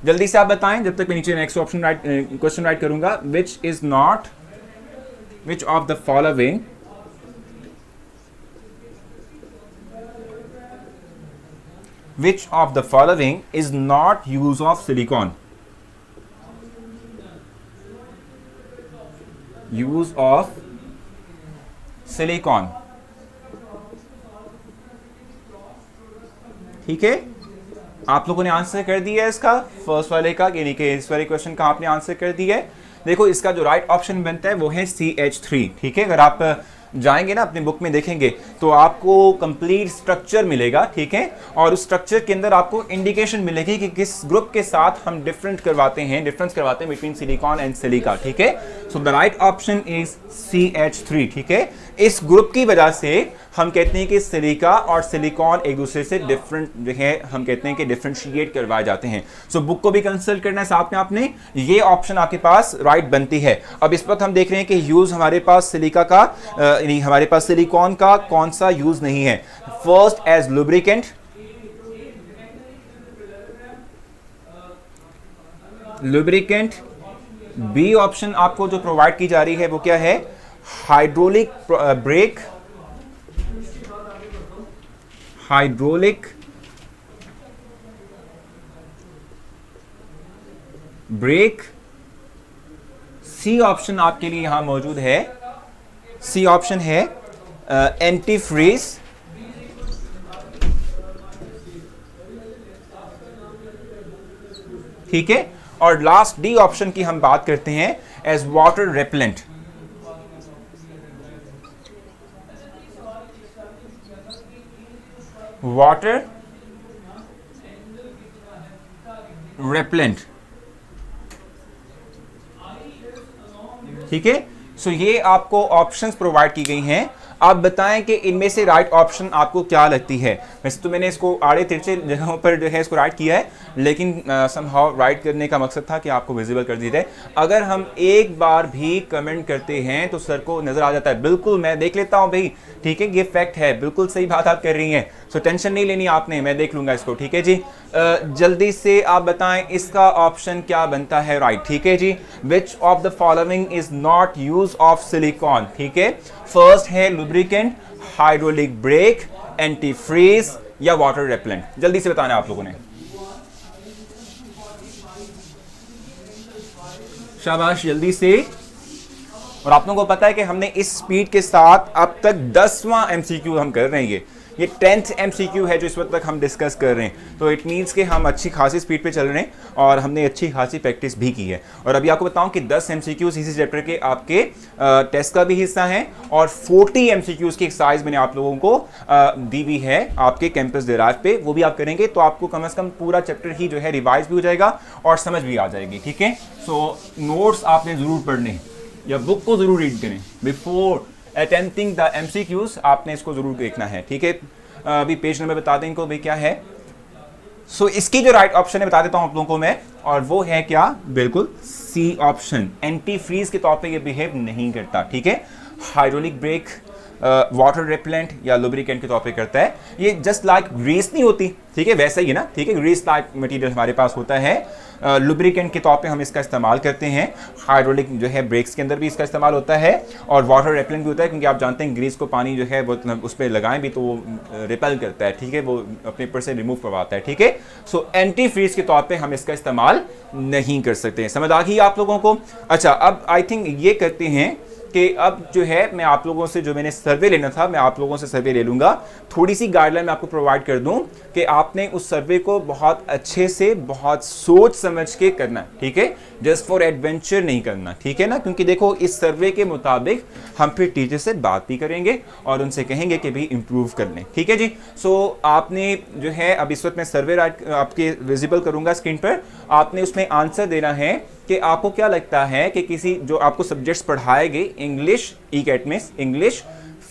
जल्दी से आप बताएं जब तक मैं नीचे नेक्स्ट ऑप्शन क्वेश्चन राइट करूंगा. Which is not, which of the following which of the following is not use of silicon. Use of silicon. ठीक है, आप लोगों ने आंसर कर दिया है इसका फर्स्ट वाले का, यानी कि इस वाले क्वेश्चन का आपने आंसर कर दिया है. देखो इसका जो राइट ऑप्शन बनता है वो है CH3. ठीक है, अगर आप जाएंगे ना अपनी बुक में देखेंगे तो आपको कंप्लीट स्ट्रक्चर मिलेगा. ठीक है, और उस स्ट्रक्चर के अंदर आपको इंडिकेशन मिलेगी कि किस ग्रुप के साथ हम डिफरेंस करवाते हैं बिटवीन सिलिकॉन एंड सिलिका. ठीक है, so the right option is CH3. ठीक है, इस ग्रुप की वजह से हम कहते हैं कि सिलिका और सिलिकॉन एक दूसरे से डिफरेंट जो है, हम कहते हैं कि डिफरेंशिएट करवाए जाते हैं. सो बुक को भी कंसल्ट करना है साथ में आपने. ये ऑप्शन आपके पास राइट बनती है. अब इस वक्त हम देख रहे हैं कि यूज हमारे पास सिलिका का नहीं, हमारे पास सिलिकॉन का कौन सा यूज नहीं है. First as lubricant, lubricant. B option आपको जो प्रोवाइड की जा रही है वो क्या है, hydraulic brake, hydraulic brake. C option आपके लिए यहां मौजूद है, सी ऑप्शन है एंटी फ्रीज. ठीक है, और लास्ट डी ऑप्शन की हम बात करते हैं as water repellent. Water repellent. ठीक है, सो ये आपको ऑप्शंस प्रोवाइड की गई हैं. आप बताएं कि इनमें से राइट ऑप्शन आपको क्या लगती है. वैसे तो मैंने इसको आड़े तिरछे जगहों पर जो है इसको राइट किया है, लेकिन समहाउ राइट करने का मकसद था कि आपको विजिबल कर दी जाए. अगर हम एक बार भी कमेंट करते हैं तो सर को नजर आ जाता है. बिल्कुल, मैं देख लेता हूं भाई. ठीक है, ये फैक्ट है, बिल्कुल सही बात आप कर रही हैं. सो टेंशन नहीं लेनी आपने, मैं देख लूंगा इसको. ठीक है जी, जल्दी से आप बताएं इसका ऑप्शन क्या बनता है राइट. ठीक है जी, which of the following is not use of silicon. ठीक है, फर्स्ट है lubricant, hydraulic brake, anti freeze या वाटर रेपेलेंट. जल्दी से बताना आप लोगों ने. शाबाश, जल्दी से. और आप लोगों को पता है कि हमने इस स्पीड के साथ अब तक 10वां MCQ हम कर रहे हैं. ये 10th MCQ है जो इस वक्त तक हम डिस्कस कर रहे हैं. तो इट मीन्स कि हम अच्छी खासी स्पीड पे चल रहे हैं और हमने अच्छी खासी प्रैक्टिस भी की है. और अभी आपको बताऊं कि 10 MCQs इसी चैप्टर के आपके टेस्ट का भी हिस्सा हैं और 40 MCQs की एक्सरसाइज मैंने आप लोगों को दी हुई है आपके कैंपस डिराइव पे. वो भी आप करेंगे तो आपको कम से कम पूरा चैप्टर ही जो है रिवाइज भी हो जाएगा और समझ भी आ जाएगी. ठीक है, सो नोट्स आपने ज़रूर पढ़ने या बुक को ज़रूर रीड करें बिफोर अटेम्प्टिंग द MCQs. आपने इसको जरूर देखना है. ठीक है, अभी पेज नंबर बता दें इनको भाई क्या है. सो इसकी जो राइट ऑप्शन है बता देता हूं आप लोगों को मैं, और वो है क्या, बिल्कुल सी ऑप्शन. एंटी फ्रीज के तौर पे ये बिहेव नहीं करता. ठीक है, हाइड्रोलिक ब्रेक वाटर रिपेलेंट या लुब्रिकेंट के तौर पे करता है। ये जस्ट लाइक ग्रीस नहीं होती, ठीक है, वैसा ही है ना, ठीक है, ग्रीस लाइक मटेरियल हमारे पास होता है। लुब्रिकेंट के तौर पे हम इसका इस्तेमाल करते हैं। हाइड्रोलिक जो है ब्रेक्स के अंदर भी इसका इस्तेमाल होता है, और वाटर रेपेलेंट भी होता है, क्योंकि आप जानते हैं ग्रीस को पानी जो है वो उस पर लगाएं भी तो वो रिपेल करता है, ठीक है, वो अपने ऊपर से रिमूव करवाता है, ठीक है। सो एंटी फ्रीज के तौर पे हम इसका इस्तेमाल नहीं कर सकते। समझ आ गई आप लोगों को? अच्छा, अब आई थिंक ये करते हैं कि अब जो है मैं आप लोगों से, जो मैंने सर्वे लेना था, मैं आप लोगों से सर्वे ले लूँगा। थोड़ी सी गाइडलाइन मैं आपको प्रोवाइड कर दूं कि आपने उस सर्वे को बहुत अच्छे से, बहुत सोच समझ के करना है, ठीक है, जस्ट फॉर एडवेंचर नहीं करना, ठीक है ना, क्योंकि देखो इस सर्वे के मुताबिक हम फिर टीचर से बात भी करेंगे और उनसे कहेंगे कि भाई इंप्रूव कर लें, ठीक है जी। सो आपने जो है, अब इस वक्त मैं सर्वे आपके विजिबल करूँगा स्क्रीन पर, आपने उसमें आंसर देना है कि आपको क्या लगता है कि किसी जो आपको सब्जेक्ट्स पढ़ाए गए, इंग्लिश, ई-कैटमिक्स, इंग्लिश,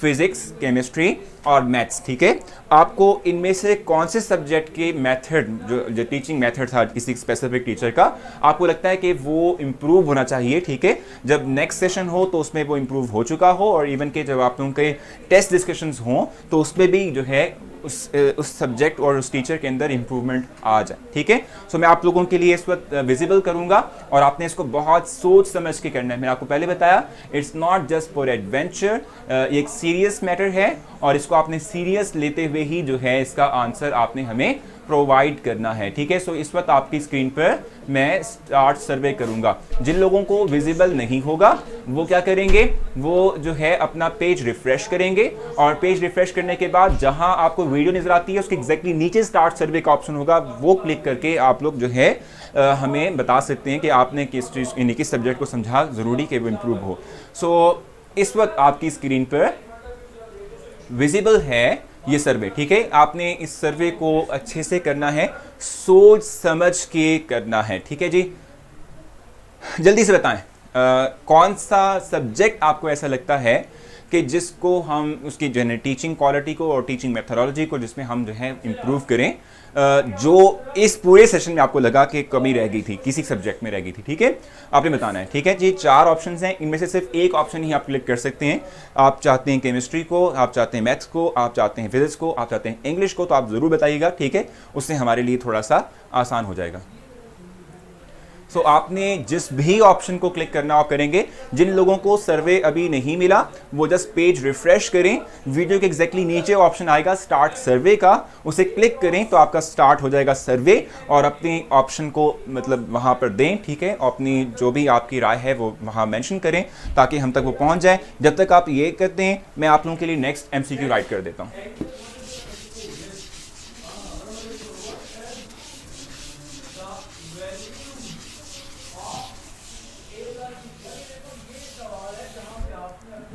फिजिक्स, केमिस्ट्री और मैथ्स, ठीक है, आपको इनमें से कौन से सब्जेक्ट के मेथड, जो टीचिंग मेथड था किसी स्पेसिफिक टीचर का, आपको लगता है कि वो इम्प्रूव होना चाहिए, ठीक है। जब नेक्स्ट सेशन हो तो उसमें वो इम्प्रूव हो चुका हो, और इवन के जब आप लोगों के टेस्ट डिस्कशंस हों तो उसमें भी जो है उस सब्जेक्ट और उस टीचर के अंदर इंप्रूवमेंट आ जाए, ठीक है। सो मैं आप लोगों के लिए इस वक्त विजिबल करूंगा और आपने इसको बहुत सोच समझ के करना है। मैंने आपको पहले बताया, it's not just for adventure, ये एक सीरियस मैटर है और इसको आपने सीरियस लेते हुए ही जो है इसका आंसर आपने हमें प्रोवाइड करना है, ठीक है। सो इस वक्त आपकी स्क्रीन पर मैं स्टार्ट सर्वे करूंगा। जिन लोगों को विजिबल नहीं होगा वो क्या करेंगे, वो जो है अपना पेज रिफ्रेश करेंगे, और पेज रिफ्रेश करने के बाद जहां आपको वीडियो नजर आती है उसके एग्जैक्टली नीचे स्टार्ट सर्वे का ऑप्शन होगा, वो क्लिक करके आप लोग जो है हमें बता सकते हैं कि आपने किस चीज, किस सब्जेक्ट को समझा जरूरी कि वो इम्प्रूव हो। सो इस वक्त आपकी स्क्रीन पर विजिबल है ये सर्वे, ठीक है। आपने इस सर्वे को अच्छे से करना है, सोच समझ के करना है, ठीक है जी। जल्दी से बताएं कौन सा सब्जेक्ट आपको ऐसा लगता है कि जिसको हम उसकी जो है टीचिंग क्वालिटी को और टीचिंग मेथोडोलॉजी को जिसमें हम जो है इम्प्रूव करें, जो इस पूरे सेशन में आपको लगा कि कमी रह गई थी, किसी सब्जेक्ट में रह गई थी, ठीक है, आपने बताना है, ठीक है जी। 4 ऑप्शंस हैं, इनमें से सिर्फ एक ऑप्शन ही आप क्लिक कर सकते हैं। आप चाहते हैं केमिस्ट्री को, आप चाहते हैं मैथ्स को, आप चाहते हैं फिजिक्स को, आप चाहते हैं इंग्लिश को, तो आप ज़रूर बताइएगा, ठीक है, उससे हमारे लिए थोड़ा सा आसान हो जाएगा। सो आपने जिस भी ऑप्शन को क्लिक करना आप करेंगे। जिन लोगों को सर्वे अभी नहीं मिला वो जस्ट पेज रिफ्रेश करें, वीडियो के एग्जैक्टली नीचे ऑप्शन आएगा स्टार्ट सर्वे का, उसे क्लिक करें तो आपका स्टार्ट हो जाएगा सर्वे, और अपने ऑप्शन को मतलब वहां पर दें, ठीक है, अपनी जो भी आपकी राय है वो वहां मेंशन करें ताकि हम तक वो पहुंच जाए। जब तक आप ये करते हैं मैं आप लोगों के लिए नेक्स्ट एमसीक्यू राइट कर देता हूं।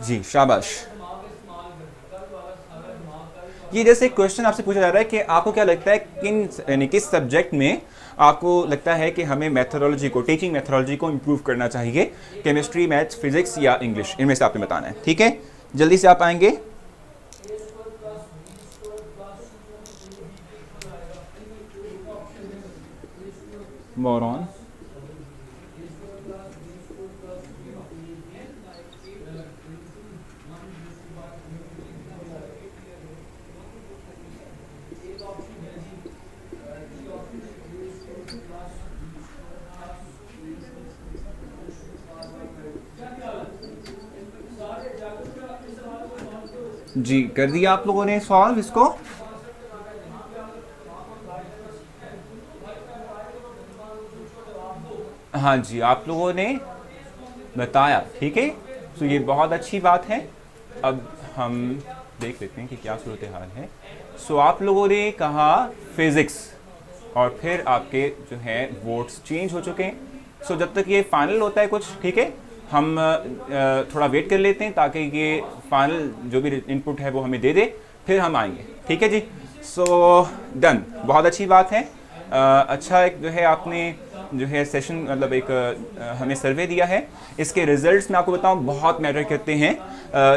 जी शाबाश। ये जैसे क्वेश्चन आपसे पूछा जा रहा है कि आपको क्या लगता है किस सब्जेक्ट में आपको लगता है कि हमें मेथोडोलॉजी को, टीचिंग मेथोडोलॉजी को इम्प्रूव करना चाहिए, केमिस्ट्री, मैथ्स, फिजिक्स या इंग्लिश, इनमें से आपने बताना है, ठीक है। जल्दी से आप आएंगे। मोरॉन, जी कर दिया आप लोगों ने सॉल्व इसको। हाँ जी, आप लोगों ने बताया, ठीक है, तो ये बहुत अच्छी बात है। अब हम देख लेते हैं कि क्या सूरत हाल है। सो आप लोगों ने कहा फिजिक्स और फिर आपके जो है वोट्स चेंज हो चुके हैं। सो जब तक ये फाइनल होता है कुछ, ठीक है, हम थोड़ा वेट कर लेते हैं ताकि ये फाइनल जो भी इनपुट है वो हमें दे दे, फिर हम आएंगे, ठीक है जी। सो डन, बहुत अच्छी बात है। अच्छा एक जो है आपने जो है सेशन मतलब एक हमें सर्वे दिया है, इसके रिजल्ट्स मैं आपको बताऊं बहुत मैटर करते हैं।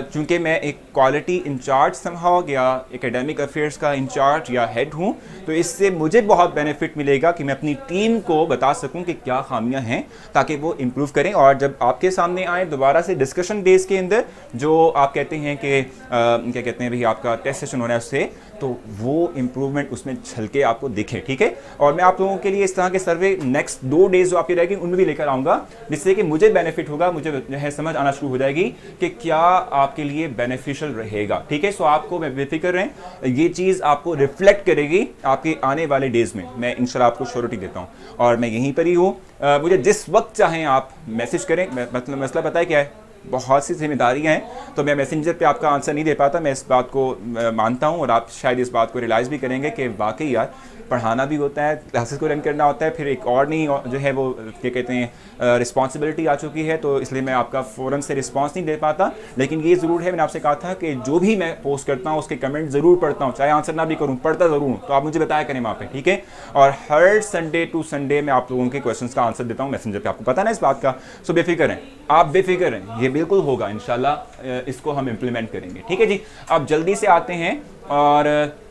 चूँकि मैं एक क्वालिटी इंचार्ज समहाउ या एकेडमिक अफेयर्स का इंचार्ज या हेड हूं, तो इससे मुझे बहुत बेनिफिट मिलेगा कि मैं अपनी टीम को बता सकूं कि क्या खामियां हैं ताकि वो इम्प्रूव करें। और जब आपके सामने आए दोबारा से डिस्कशन डेज के अंदर, जो आप कहते हैं कि क्या कहते हैं भाई आपका टेस्ट सेशन हो रहा है उससे, तो वो इम्प्रूवमेंट उसमें झलके आपको दिखे, ठीक है। और मैं आप लोगों के लिए इस तरह के सर्वे नेक्स्ट 2 डेज जो आपकी रहेगी उनमें भी लेकर आऊँगा, जिससे कि मुझे बेनिफिट होगा, मुझे जो है समझ आना शुरू हो जाएगी कि क्या आपके लिए बेनिफिशियल रहेगा, ठीक है। सो आपको मैं बेफिक्र रहें, ये चीज़ आपको रिफ्लेक्ट करेगी आपके आने वाले डेज में, मैं इंशाल्लाह आपको श्योरिटी देता हूँ। और मैं यहीं पर ही हूँ, मुझे जिस वक्त चाहें आप मैसेज करें। मतलब मसला पता है क्या है, बहुत सी जिम्मेदारियां हैं, तो मैं मैसेंजर पे आपका आंसर नहीं दे पाता। मैं इस बात को मानता हूं और आप शायद इस बात को रियलाइज़ भी करेंगे कि वाकई यार पढ़ाना भी होता है, क्लासेस को रन करना होता है, फिर एक और नहीं जो है वो क्या कहते हैं रिस्पॉन्सिबिलिटी आ चुकी है, तो इसलिए मैं आपका फ़ौरन से रिस्पॉन्स नहीं दे पाता। लेकिन ये ज़रूर है, मैंने आपसे कहा था कि जो भी मैं पोस्ट करता हूँ उसके कमेंट ज़रूर पढ़ता हूँ, चाहे आंसर ना भी करूँ, पढ़ता ज़रूर हूँ, तो आप मुझे बताया करें वहाँ पे, ठीक है। और हर संडे टू संडे मैं आप लोगों के क्वेश्चन का आंसर देता हूँ मैसेंजर पर, आपको पता ना इस बात का। सो बेफिक्र हैं, आप बेफिक्र हैं, ये बिल्कुल होगा इंशाल्लाह, इसको हम इम्प्लीमेंट करेंगे, ठीक है जी। अब जल्दी से आते हैं, और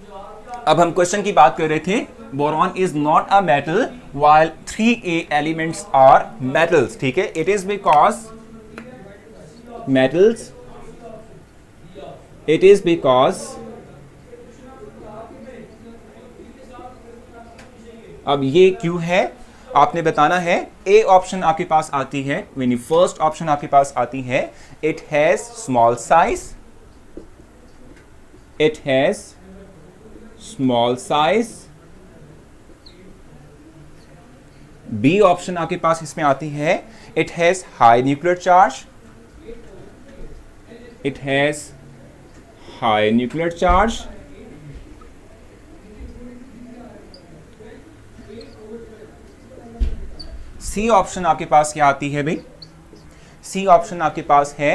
अब हम क्वेश्चन की बात कर रहे थे, boron is not a metal while 3A elements are metals, ठीक है। It is because metals, it is because, अब ये क्यों है आपने बताना है। ए ऑप्शन आपके पास आती है, यानी फर्स्ट ऑप्शन आपके पास आती है, it has small size, it has small size. B option आपके पास इसमें आती है, it has high nuclear charge, it has high nuclear charge. C option आपके पास क्या आती है भाई, सी ऑप्शन आपके पास है,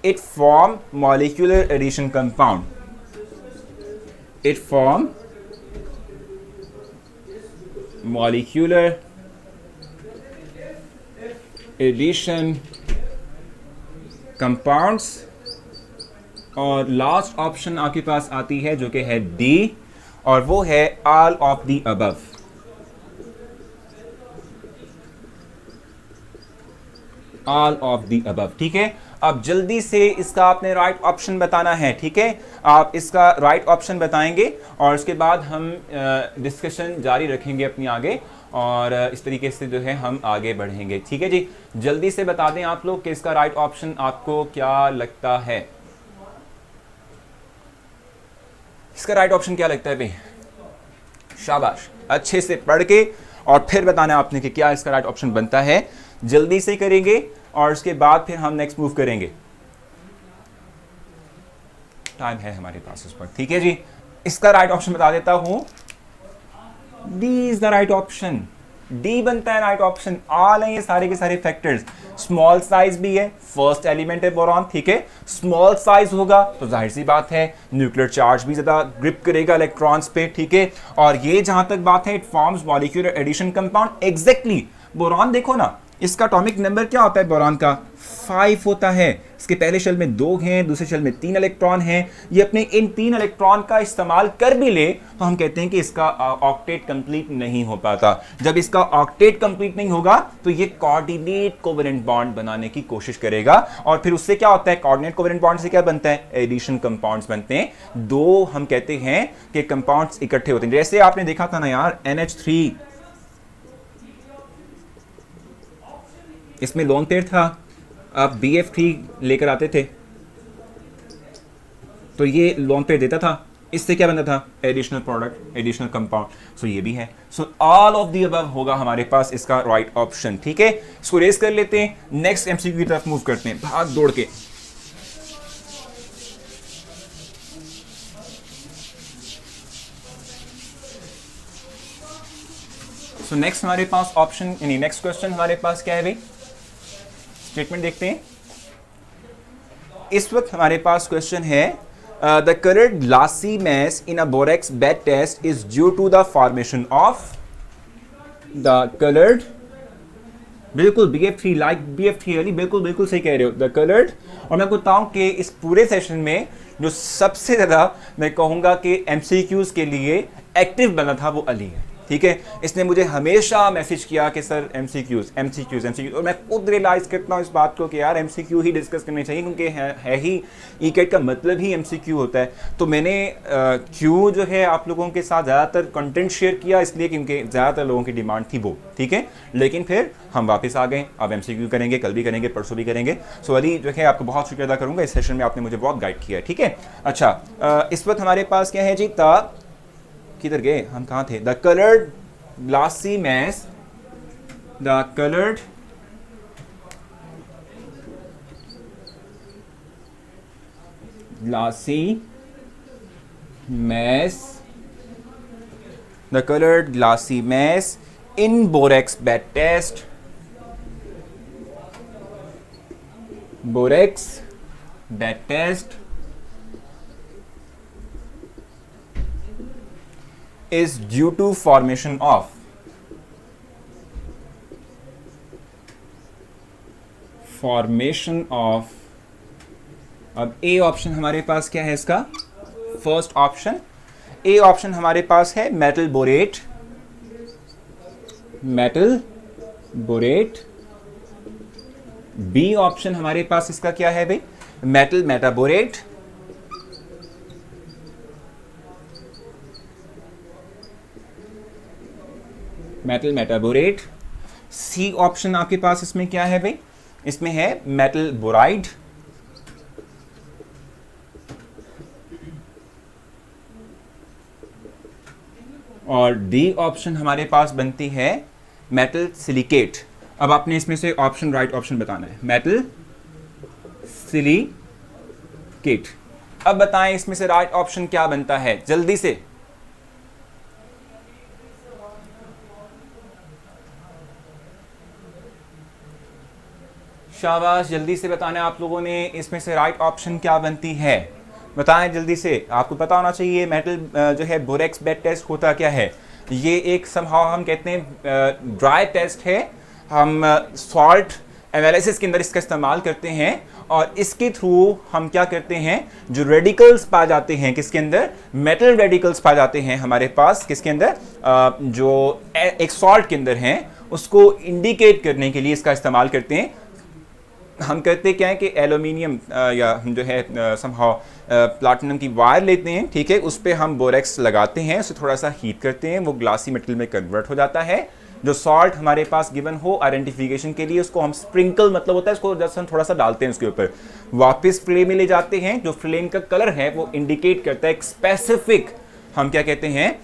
it form molecular addition compound, it form molecular addition compounds. और लास्ट ऑप्शन आपके पास आती है जो कि है डी, और वो है all of the above. All of the above, ठीक है। अब जल्दी से इसका आपने राइट ऑप्शन बताना है, ठीक है। आप इसका राइट ऑप्शन बताएंगे और उसके बाद हम डिस्कशन जारी रखेंगे अपनी आगे, और इस तरीके से जो है हम आगे बढ़ेंगे, ठीक है जी। जल्दी से बता दें आप लोग कि इसका राइट ऑप्शन आपको क्या लगता है, इसका राइट ऑप्शन क्या लगता है भाई, शाबाश, अच्छे से पढ़ के और फिर बताना आपने कि क्या इसका राइट ऑप्शन बनता है। जल्दी से करेंगे और उसके बाद फिर हम नेक्स्ट मूव करेंगे, टाइम है हमारे पास उस पर, ठीक है जी। इसका राइट ऑप्शन बता देता हूं, D is the right option, D बनता है राइट ऑप्शन। ऑल है ये सारे के सारे फैक्टर्स, स्मॉल साइज भी है, फर्स्ट एलिमेंट है बोरॉन, ठीक है। स्मॉल साइज होगा तो जाहिर सी बात है न्यूक्लियर चार्ज भी ज्यादा ग्रिप करेगा इलेक्ट्रॉन्स पे, ठीक है। और ये जहां तक बात है, it forms molecular addition compound, exactly. Boron देखो ना, इसका एटॉमिक नंबर क्या होता है बोरॉन का, 5 होता है। इसके पहले शेल में 2 हैं, दूसरे शेल में 3 इलेक्ट्रॉन हैं। ये अपने इन 3 इलेक्ट्रॉन का इस्तेमाल कर भी ले तो हम कहते हैं कि इसका ऑक्टेट कंप्लीट नहीं हो पाता। जब इसका ऑक्टेट कंप्लीट नहीं होगा तो ये कोऑर्डिनेट कोवेलेंट बॉन्ड बनाने की कोशिश करेगा, और फिर उससे क्या होता है, कोऑर्डिनेट कोवेलेंट बॉन्ड से क्या बनता है, एडिशन कंपाउंड्स बनते हैं। 2 हम कहते हैं कि कंपाउंड्स इकट्ठे होते हैं। जैसे आपने देखा था ना यार, NH3 इसमें लोन पेयर था, आप BF3 लेकर आते थे तो ये लोन पेयर देता था, इससे क्या बनता था, एडिशनल प्रोडक्ट, एडिशनल कंपाउंड। सो ये भी है। So all of the above होगा हमारे पास इसका राइट ऑप्शन, ठीक है। इसको रेस कर लेते हैं, नेक्स्ट MCQ की तरफ मूव करते हैं भाग दौड़ के। सो नेक्स्ट हमारे पास ऑप्शन, यानी नेक्स्ट क्वेश्चन हमारे पास क्या है भाई, स्टेटमेंट देखते हैं। इस वक्त हमारे पास क्वेश्चन है, the coloured glassy mass in a borax bead test is due to the formation of, the coloured, बिल्कुल BF3 लाइक BF3 अली, बिल्कुल बिल्कुल सही कह रहे हो, द कलर्ड। और मैं बताऊं कि इस पूरे सेशन में जो सबसे ज़्यादा मैं कहूँगा कि MCQs के लिए एक्टिव बना था वो अली है, ठीक है। इसने मुझे हमेशा मैसेज किया कि सर MCQs, और मैं खुद रियलाइज़ करता हूँ इस बात को कि यार MCQ ही डिस्कस करने चाहिए, क्योंकि है ही ECAT का मतलब ही MCQ होता है। तो मैंने क्यों जो है आप लोगों के साथ ज़्यादातर कंटेंट शेयर किया, इसलिए क्योंकि ज़्यादातर लोगों की डिमांड थी वो, ठीक है। लेकिन फिर हम वापस आ गए, अब MCQ करेंगे, कल भी करेंगे, परसों भी करेंगे। सो अली जो है आपको बहुत शुक्रिया अदा करूँगा, इस सेशन में आपने मुझे बहुत गाइड किया है, ठीक है। अच्छा, इस वक्त हमारे पास क्या है जी, किधर गए हम, कहाँ थे, the coloured glassy mass, the coloured glassy mass, the coloured glassy mass in borax bead test, borax bead test is due to formation of अब ए ऑप्शन हमारे पास क्या है इसका, फर्स्ट ऑप्शन ए ऑप्शन हमारे पास है मेटल बोरेट, बी ऑप्शन हमारे पास इसका क्या है भाई, metal metaborate, metal metaborate, C option आपके पास इसमें क्या है भाई, इसमें है मेटल बोराइड, और डी ऑप्शन हमारे पास बनती है मेटल सिलिकेट। अब आपने इसमें से ऑप्शन राइट ऑप्शन बताना है, मेटल सिलिकेट। अब बताएं इसमें से राइट ऑप्शन क्या बनता है, जल्दी से। शाबाश, जल्दी से बताना है आप लोगों ने, इसमें से राइट ऑप्शन क्या बनती है, बताएं जल्दी से। आपको पता होना चाहिए मेटल जो है बोरेक्स बेड टेस्ट होता क्या है। ये एक समहाउ हम कहते हैं ड्राई टेस्ट है, हम सॉल्ट एनालिसिस के अंदर इसका इस्तेमाल करते हैं, और इसके थ्रू हम क्या करते हैं, जो रेडिकल्स पाए जाते हैं किसके अंदर, मेटल रेडिकल्स पाए जाते हैं हमारे पास किसके अंदर, जो एक सॉल्ट के अंदर हैं, उसको इंडिकेट करने के लिए इसका इस्तेमाल करते हैं। हम कहते क्या है कि एल्यूमिनियम या हम जो है समहाउ प्लाटिनम की वायर लेते हैं, ठीक है, उस पर हम बोरेक्स लगाते हैं, उसे थोड़ा सा हीट करते हैं, वो ग्लासी मेटल में कन्वर्ट हो जाता है। जो सॉल्ट हमारे पास गिवन हो आइडेंटिफिकेशन के लिए, उसको हम स्प्रिंकल मतलब होता है, उसको जस्ट हम थोड़ा सा डालते हैं उसके ऊपर, वापस फ्लेम में ले जाते हैं। जो फ्लेम का कलर है वो इंडिकेट करता है एक स्पेसिफिक, हम क्या कहते हैं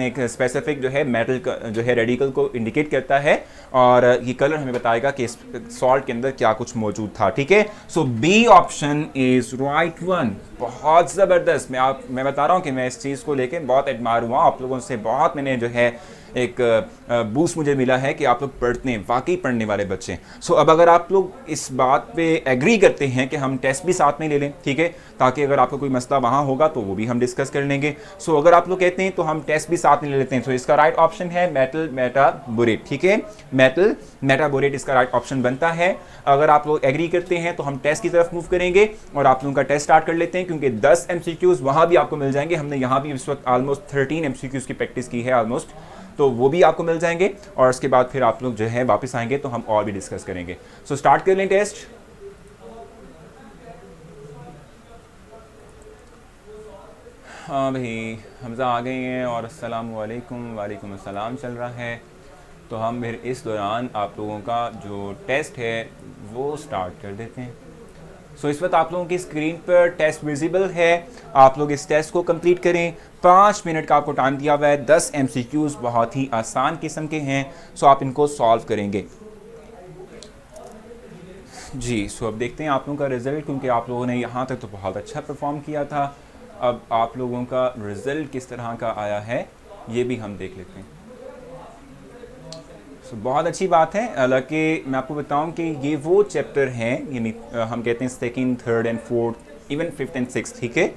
एक स्पेसिफिक जो है मेटल जो है रेडिकल को इंडिकेट करता है, और ये कलर हमें बताएगा कि इस सॉल्ट के अंदर क्या कुछ मौजूद था, ठीक है। So B option is right one. बहुत ज़बरदस्त, मैं बता रहा हूँ कि मैं इस चीज़ को लेके बहुत एडमायर हुआ, आप लोगों से बहुत मैंने जो है एक बूस्ट मुझे मिला है कि आप लोग पढ़ते हैं, वाकई पढ़ने वाले बच्चे। सो अब अगर आप लोग इस बात पे एग्री करते हैं कि हम टेस्ट भी साथ में ले लें, ठीक है, ताकि अगर आपको कोई मसला वहाँ होगा तो वो भी हम डिस्कस कर लेंगे। सो अगर आप लोग कहते हैं तो हम टेस्ट भी साथ में ले लेते हैं। तो इसका राइट ऑप्शन है मेटल मेटाबोरेट, ठीक है, मेटल मेटाबोरेट इसका राइट ऑप्शन बनता है। अगर आप लोग एग्री करते हैं तो हम टेस्ट की तरफ मूव करेंगे और आप लोगों का टेस्ट स्टार्ट कर लेते हैं, क्योंकि 10 MCQs वहाँ भी आपको मिल जाएंगे। हमने यहाँ भी इस वक्त ऑलमोस्ट 13 MCQs की प्रैक्टिस की है ऑलमोस्ट, तो वो भी आपको मिल जाएंगे, और उसके बाद फिर आप लोग जो है वापस आएंगे तो हम और भी डिस्कस करेंगे। सो स्टार्ट कर लें टेस्ट। हाँ भाई, हमज़ा आ गए हैं और अस्सलामु अलैकुम, वालेकुम अस्सलाम चल रहा है। तो हम फिर इस दौरान आप लोगों का जो टेस्ट है वो स्टार्ट कर देते हैं। सो इस वक्त आप लोगों की स्क्रीन पर टेस्ट विजिबल है, आप लोग इस टेस्ट को कंप्लीट करें। 5 मिनट का आपको टाइम दिया हुआ है। 10 MCQs बहुत ही आसान किस्म के हैं, सो आप इनको सॉल्व करेंगे जी। सो अब देखते हैं आप लोगों का रिज़ल्ट, क्योंकि आप लोगों ने यहाँ तक तो बहुत अच्छा परफॉर्म किया था। अब आप लोगों का रिज़ल्ट किस तरह का आया है ये भी हम देख लेते हैं। सो बहुत अच्छी बात है। हालांकि मैं आपको बताऊं कि ये वो चैप्टर हैं, यानी हम कहते हैं second, third and fourth, even fifth and sixth, ठीक है,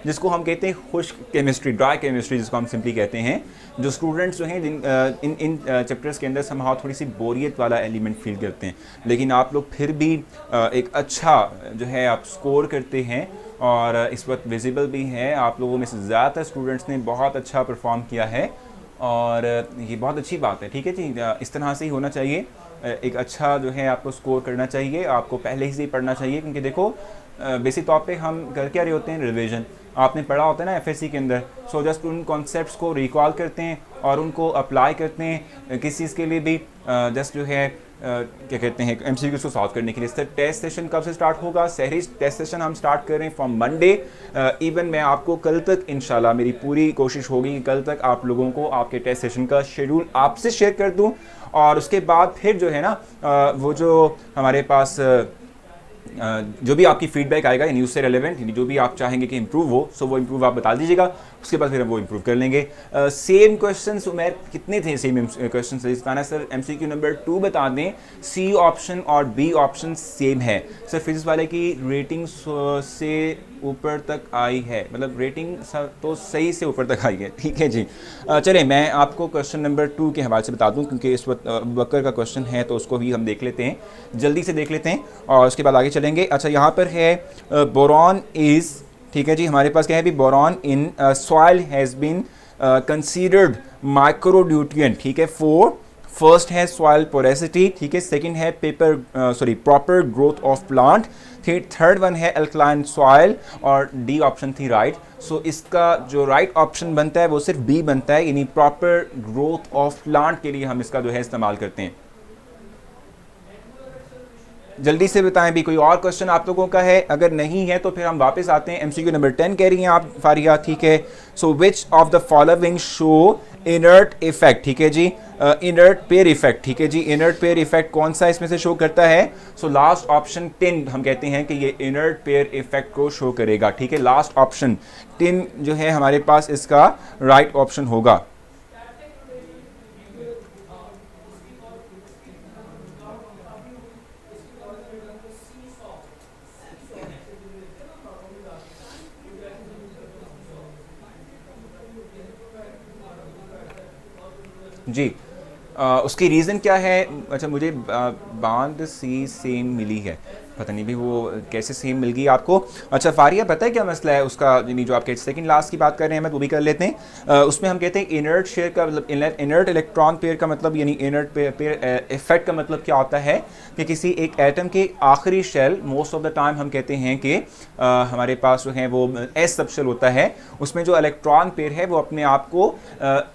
जिसको हम कहते हैं खुश्क केमिस्ट्री, ड्राई केमिस्ट्री जिसको हम सिंपली कहते हैं। जो स्टूडेंट्स जो हैं इन चैप्टर्स के अंदर समहाउ थोड़ी सी बोरियत वाला एलिमेंट फील करते हैं, लेकिन आप लोग फिर भी एक अच्छा जो है आप स्कोर करते हैं और इस वक्त विजिबल भी है। आप लोगों में से ज़्यादातर स्टूडेंट्स ने बहुत अच्छा परफॉर्म किया है और ये बहुत अच्छी बात है। ठीक है जी, इस तरह से ही होना चाहिए। एक अच्छा जो है आपको स्कोर करना चाहिए, आपको पहले ही से पढ़ना चाहिए, क्योंकि देखो बेसिक तौर पे हम कर क्या रहे होते हैं, रिवीजन आपने पढ़ा होता है ना एफएससी के अंदर। सो जस्ट उन कॉन्सेप्ट्स को रिकॉल करते हैं और उनको अप्लाई करते हैं किस चीज़ के लिए भी, जस्ट जो है क्या कहते हैं एमसीक्यूज़ को सॉल्व करने के लिए। इससे टेस्ट सेशन कब से स्टार्ट होगा? सहरी टेस्ट सेशन हम स्टार्ट कर रहे हैं फ्रॉम मंडे। इवन मैं आपको कल तक इंशाल्लाह मेरी पूरी कोशिश होगी कि कल तक आप लोगों को आपके टेस्ट सेशन का शेड्यूल आपसे शेयर कर दूं, और उसके बाद फिर जो है ना वो जो हमारे पास जो भी आपकी फीडबैक आएगा यानी उससे रेलेवेंट, यानी जो भी आप चाहेंगे कि इम्प्रूव हो, सो वो इम्प्रूव आप बता दीजिएगा, उसके बाद फिर हम वो इम्प्रूव कर लेंगे। सेम क्वेश्चंस उमर कितने थे? सेम क्वेश्चंस बताना सर। एमसीक्यू नंबर 2 बता दें, सी ऑप्शन और बी ऑप्शन सेम है सर। फिजिक्स वाले की रेटिंग से ऊपर तक आई है, मतलब रेटिंग तो सही से ऊपर तक आई है। ठीक है जी, चलें मैं आपको क्वेश्चन नंबर 2 के हवाले से बता दूं, क्योंकि इस वक्त बकर का क्वेश्चन है तो उसको भी हम देख लेते हैं, जल्दी से देख लेते हैं और उसके बाद आगे चलेंगे। अच्छा, यहाँ पर है बोरॉन इज़, ठीक है जी, हमारे पास क्या है भी, boron in soil has been considered micronutrient. ठीक है, फर्स्ट है सॉइल पोरेसिटी, ठीक है, सेकंड है proper growth of plant, third one है अल्कलाइन सॉइल, और डी ऑप्शन थी राइट। सो इसका जो राइट ऑप्शन बनता है वो सिर्फ बी बनता है, यानी प्रॉपर ग्रोथ ऑफ प्लांट के लिए हम इसका जो है इस्तेमाल करते हैं। जल्दी से बताएं भी, कोई और क्वेश्चन आप लोगों का है? अगर नहीं है तो फिर हम वापस आते हैं। एमसीक्यू नंबर 10 कह रही हैं आप फारिया, ठीक है। So which of the following show inert effect, ठीक है जी, इनर्ट पेयर इफेक्ट, ठीक है जी, इनर्ट पेयर इफेक्ट कौन सा इसमें से शो करता है? सो लास्ट ऑप्शन 10 हम कहते हैं कि ये इनर्ट पेयर इफेक्ट को शो करेगा। ठीक है, लास्ट ऑप्शन 10 जो है हमारे पास इसका राइट ऑप्शन होगा। जी, उसकी रीज़न क्या है? अच्छा, मुझे बांध सी सेम मिली है, पता नहीं भी वो कैसे सेम मिल गई आपको। अच्छा फारिया, पता है क्या मसला है उसका, यानी जो आपके सेकंड लास्ट की बात कर रहे हैं, मैं वो भी कर लेते हैं। उसमें हम कहते हैं इनर्ट शेयर का मतलब, इनर्ट इलेक्ट्रॉन पेयर का मतलब, यानी इनर्ट पेयर इफेक्ट का मतलब क्या होता है कि किसी एक एटम के आखिरी shell, most of the time हम कहते हैं कि हमारे पास जो है वो एस सब शेल होता है, उसमें जो इलेक्ट्रॉन पेयर है वो अपने आप को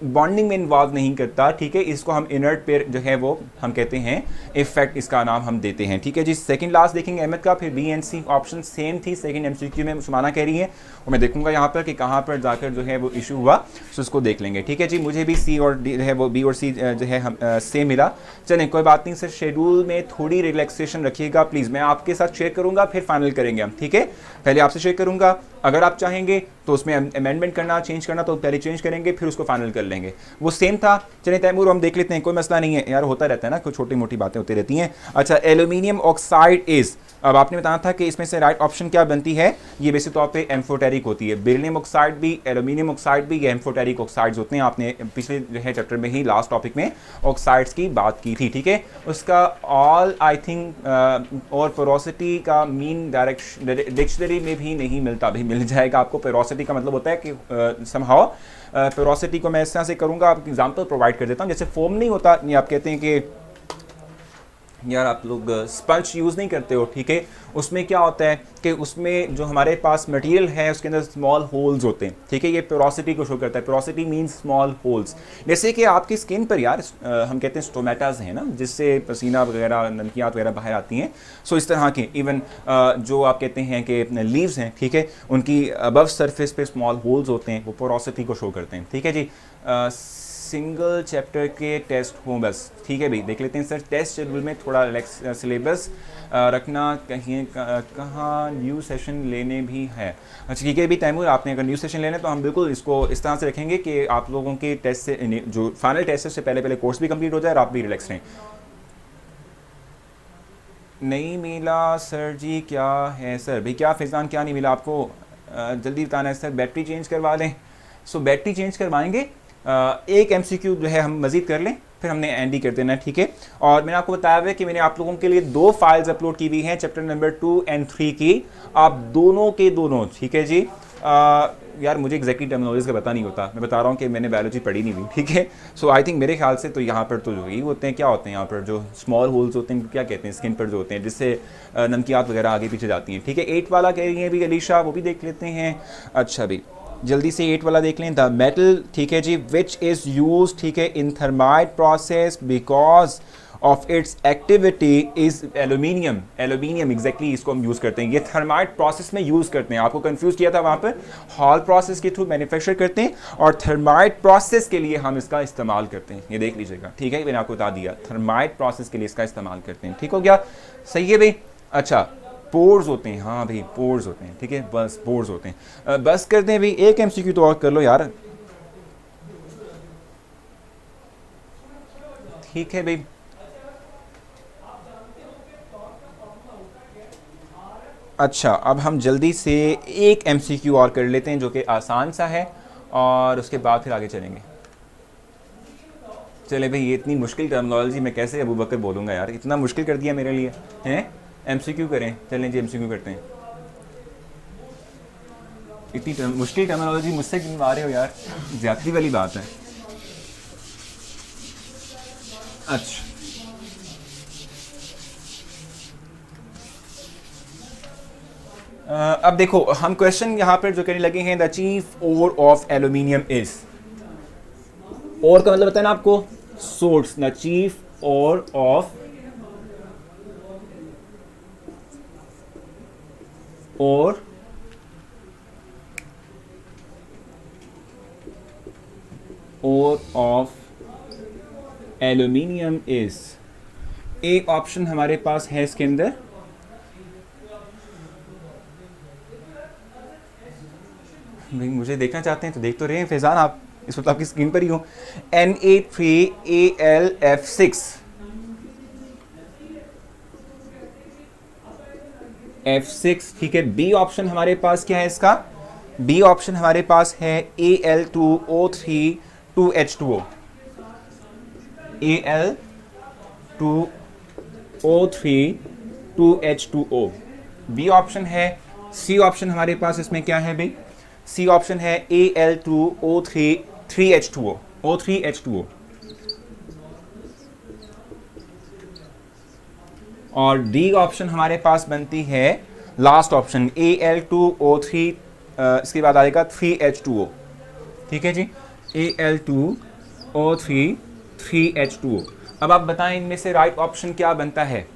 बॉन्डिंग में इन्वॉल्व नहीं करता। ठीक है, इसको हम इनर्ट पेयर जो है वो हम कहते हैं इफेक्ट, इसका नाम हम देते हैं। ठीक है जी, सेकंड लास्ट देखेंगे अहमद का, फिर B and C option same थी सेकंड एमसीक्यू में, सुमाना कह रही है, और मैं देखूंगा यहाँ पर कि कहाँ पर जाकर जो है वो इशू हुआ, सो उसको देख लेंगे। ठीक है जी, मुझे भी सी और डी है वो बी और सी जो है हम सेम मिला। चलें कोई बात नहीं सर, शेड्यूल में थोड़ी रिलैक्सेशन रखिएगा प्लीज़, मैं आपके साथ शेयर करूँगा फिर फाइनल करेंगे हम। ठीक है, पहले आपसे शेयर करूँगा, अगर आप चाहेंगे तो उसमें अमेंडमेंट करना, चेंज करना तो पहले चेंज करेंगे, फिर उसको फाइनल कर लेंगे। वो सेम था। चलिए तैमूर हम देख लेते हैं, कोई मसला नहीं है यार, होता रहता है ना, कोई छोटी मोटी बातें होती रहती हैं। अच्छा, एल्यूमिनियम ऑक्साइड इज, अब आपने बताना था कि इसमें से राइट ऑप्शन क्या बनती है, ये बेसिक तौर पे एम्फोटेरिक होती है। बेरिलियम ऑक्साइड भी, एल्यूमिनियम ऑक्साइड भी, ये एम्फोटेरिक ऑक्साइड्स होते हैं। आपने पिछले जो है चैप्टर में ही लास्ट टॉपिक में ऑक्साइड्स की बात की थी। ठीक है, उसका ऑल आई थिंक और पोरोसिटी का मीन डायरेक्शन डिक्शनरी में भी नहीं मिलता, भी मिल जाएगा आपको। पोरोसिटी का मतलब होता है कि समहाउ पोरोसिटी को मैं इस तरह से करूँगा, आपको एग्जाम्पल प्रोवाइड कर देता हूँ। जैसे फोम नहीं होता, ये आप कहते हैं कि यार आप लोग स्पंज यूज़ नहीं करते हो, ठीक है, उसमें क्या होता है कि उसमें जो हमारे पास मटेरियल है उसके अंदर स्मॉल होल्स होते हैं। ठीक है, ये पोरोसिटी को शो करता है। Porosity means small holes. जैसे कि आपकी स्किन पर यार हम कहते हैं स्टोमेटाज हैं ना, जिससे पसीना वगैरह, नमकियात वगैरह बाहर आती हैं। सो इस तरह के इवन जो आप कहते हैं कि लीव्स हैं, ठीक है, उनकी अबव सरफेस पे स्मॉल होल्स होते हैं, वो पोरोसिटी को शो करते हैं। ठीक है जी, सिंगल चैप्टर के टेस्ट हों बस। ठीक है भाई, देख लेते हैं सर, टेस्ट शेड्यूल में थोड़ा रिलैक्स सिलेबस रखना, कहीं कहाँ न्यू सेशन लेने भी है। अच्छा ठीक है भी तैमूर, आपने अगर न्यू सेशन लेना है तो हम बिल्कुल इसको इस तरह से रखेंगे कि आप लोगों के टेस्ट से, जो फाइनल टेस्ट से पहले कोर्स भी कंप्लीट हो जाए और आप भी रिलैक्स रहें। नहीं मिला सर जी, क्या है सर भाई, क्या फैज़ान क्या नहीं मिला आपको? जल्दी बताना है सर, बैटरी चेंज करवा लें। सो बैटरी चेंज करवाएंगे, एक एमसीक्यू जो है हम मजीद कर लें, फिर हमने एंड ही कर देना है, ठीक है। और मैंने आपको बताया हुआ है कि मैंने आप लोगों के लिए 2 फाइल्स अपलोड की हुई हैं, चैप्टर नंबर 2 और 3 की, आप दोनों के दोनों, ठीक है जी। यार मुझे एग्जैक्टली टर्मिनोलॉजी का पता नहीं होता, मैं बता रहा हूँ कि मैंने बायोलॉजी पढ़ी नहीं हुई, ठीक है। सो आई थिंक मेरे ख्याल से तो यहाँ पर तो जो ये होते हैं, क्या होते हैं यहाँ पर जो स्मॉल होल्स होते हैं, क्या कहते हैं, स्किन पर जो होते हैं, जिससे नमकियात वगैरह आगे पीछे जाती हैं, ठीक है। 8 वाला कह रही है भी अलीशा, वो भी देख लेते हैं। अच्छा भी जल्दी से 8 वाला देख लें। द मेटल, ठीक है जी, विच इज़ यूज, ठीक है, in thermite process because of its activity is aluminium. Aluminium exactly इसको हम यूज़ करते हैं, ये थर्माइट प्रोसेस में यूज़ करते हैं। आपको कंफ्यूज किया था वहाँ पर, हॉल प्रोसेस के थ्रू मैन्युफैक्चर करते हैं और थर्माइट प्रोसेस के लिए हम इसका इस्तेमाल करते हैं, ये देख लीजिएगा, ठीक है। मैंने आपको बता दिया थर्माइट प्रोसेस के लिए इसका इस्तेमाल करते हैं, ठीक हो गया, सही है भाई। अच्छा पोर्स होते हैं, हाँ भाई पोर्स होते हैं, ठीक है, बस पोर्स होते हैं। बस कर दें भाई, एक एमसीक्यू तो और कर लो यार, ठीक है भाई। अच्छा अब हम जल्दी से एक एमसीक्यू और कर लेते हैं जो कि आसान सा है, और उसके बाद फिर आगे चलेंगे। चले भाई, ये इतनी मुश्किल टर्मिनोलॉजी मैं कैसे अबू बकर बोलूँगा यार, इतना मुश्किल कर दिया मेरे लिए, हैं। एमसीक्यू करें, चलें जी एमसीक्यू करते हैं। इतनी मुश्किल टर्मिनोलॉजी मुझसे क्यों आ रहे हो यार, ज्यादती वाली बात है। अच्छा अब देखो हम क्वेश्चन यहाँ पर जो कहने लगे हैं, the chief ore of aluminium is, ore का मतलब बताया ना आपको, source, the chief ore of ore of aluminium is, एक ऑप्शन हमारे पास है इसके अंदर, भाई मुझे देखना चाहते हैं तो देख तो रहे हैं फैजान, आप इस वक्त आपकी स्क्रीन पर ही हो, Na3AlF6 F6, ठीक है। बी ऑप्शन हमारे पास क्या है इसका, बी ऑप्शन हमारे पास है Al2O3 2H2O, Al2O3 2H2O, B option है। सी ऑप्शन हमारे पास इसमें क्या है भाई, सी ऑप्शन है Al2O3 3H2O, O3H2O, और डी ऑप्शन हमारे पास बनती है लास्ट ऑप्शन Al2O3, इसके बाद आएगा 3H2O, ठीक है जी, Al2O3 3H2O। अब आप बताएं इनमें से राइट ऑप्शन क्या बनता है।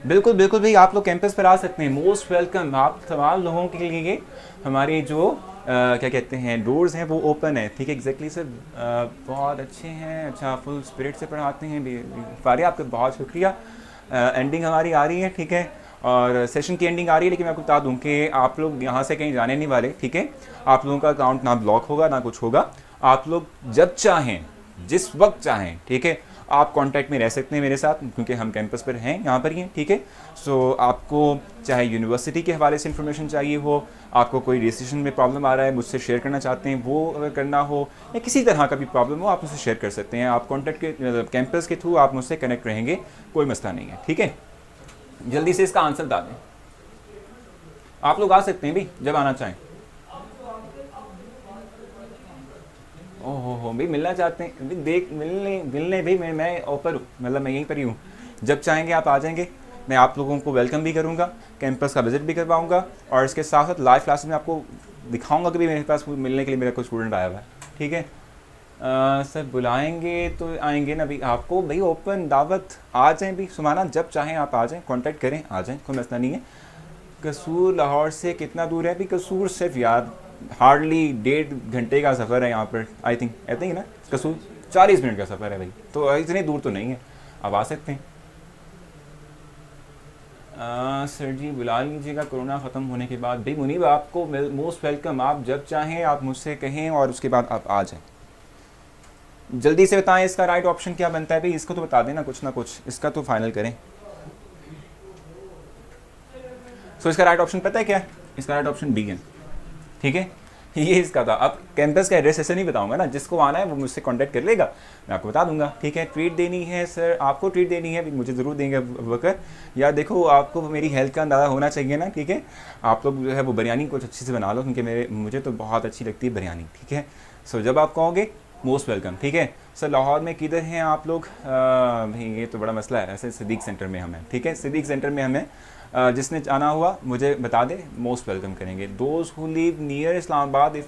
बिल्कुल बिल्कुल भाई, आप लोग कैंपस पर आ सकते हैं, मोस्ट वेलकम। आप तमाम लोगों के लिए हमारे जो क्या कहते हैं डोर्स हैं वो ओपन है, ठीक है, एग्जैक्टली सर, बहुत अच्छे हैं, अच्छा फुल स्पिरिट से पढ़ाते हैं फारिया, आपका बहुत शुक्रिया। एंडिंग हमारी आ रही है, ठीक है, और सेशन की एंडिंग आ रही है, लेकिन मैं आपको बता दूं कि आप लोग यहाँ से कहीं जाने नहीं वाले, ठीक है। आप लोगों का अकाउंट ना ब्लॉक होगा ना कुछ होगा, आप लोग जब चाहें जिस वक्त चाहें, ठीक है, आप कांटेक्ट में रह सकते हैं मेरे साथ, क्योंकि हम कैंपस पर हैं, यहाँ पर ही हैं, ठीक है। सो आपको चाहे यूनिवर्सिटी के हवाले से इंफॉर्मेशन चाहिए हो, आपको कोई रजिस्ट्रेशन में प्रॉब्लम आ रहा है मुझसे शेयर करना चाहते हैं, वो अगर करना हो, या किसी तरह का भी प्रॉब्लम हो, आप मुझसे शेयर कर सकते हैं। आप कॉन्टैक्ट के कैंपस के थ्रू आप मुझसे कनेक्ट रहेंगे, कोई मसला नहीं है, ठीक है। जल्दी से इसका आंसर बता दें, आप लोग आ सकते हैं भी जब आना चाहें। ओहो हो भाई, मिलना चाहते हैं भाई, देख मिलने भाई, मैं ऊपर हूँ, मतलब मैं यहीं पर ही हूँ, जब चाहेंगे आप आ जाएंगे। मैं आप लोगों को वेलकम भी करूँगा, कैंपस का विजिट भी करवाऊँगा, और इसके साथ साथ लाइव क्लासेस में आपको दिखाऊँगा कि भी मेरे पास मिलने के लिए मेरा कोई स्टूडेंट आया हुआ है, ठीक है। सर बुलाएंगे तो आएंगे ना भाई, आपको भाई ओपन दावत, आ जाएँ भी सुमाना, जब चाहें आप आ जाएँ, कॉन्टैक्ट करें, आ जाएँ, कोई मसला नहीं है। कसूर लाहौर से कितना दूर है भी, कसूर सिर्फ यार हार्डली 1.5 घंटे का सफ़र है यहाँ पर, आई थिंक है ना, कसूर 40 मिनट का सफ़र है भाई, तो इतनी दूर तो नहीं है, आप आ सकते हैं। सर जी बुला लीजिएगा कोरोना ख़त्म होने के बाद। भाई मुनीब आपको मोस्ट वेलकम, आप जब चाहें आप मुझसे कहें और उसके बाद आप आ जाएं। जल्दी से बताएं इसका राइट ऑप्शन क्या बनता है भाई, इसको तो बता देना कुछ ना कुछ, इसका तो फाइनल करें। सो इसका राइट ऑप्शन पता है क्या है, इसका राइट ऑप्शन बी है, ठीक है। ये इसका था। अब कैंपस का एड्रेस ऐसे नहीं बताऊंगा ना, जिसको आना है वो मुझसे कांटेक्ट कर लेगा, मैं आपको बता दूंगा, ठीक है। ट्रीट देनी है सर, आपको ट्रीट देनी है, मुझे ज़रूर देंगे वर्कर। या देखो आपको मेरी हेल्थ का अंदाज़ा होना चाहिए ना, ठीक है। आप लोग जो है वो बिरयानी कुछ अच्छी से बना लो, क्योंकि मुझे तो बहुत अच्छी लगती है बिरयानी, ठीक है। सो जब आप कहोगे मोस्ट वेलकम, ठीक है। सर लाहौर में किधर हैं आप लोग? भाई ये तो बड़ा मसला है, ऐसे सिद्दीक सेंटर में हम हैं, ठीक है, सिद्दीक सेंटर में हमें। जिसने आना हुआ मुझे बता दे, मोस्ट वेलकम करेंगे। Those who live near Islamabad if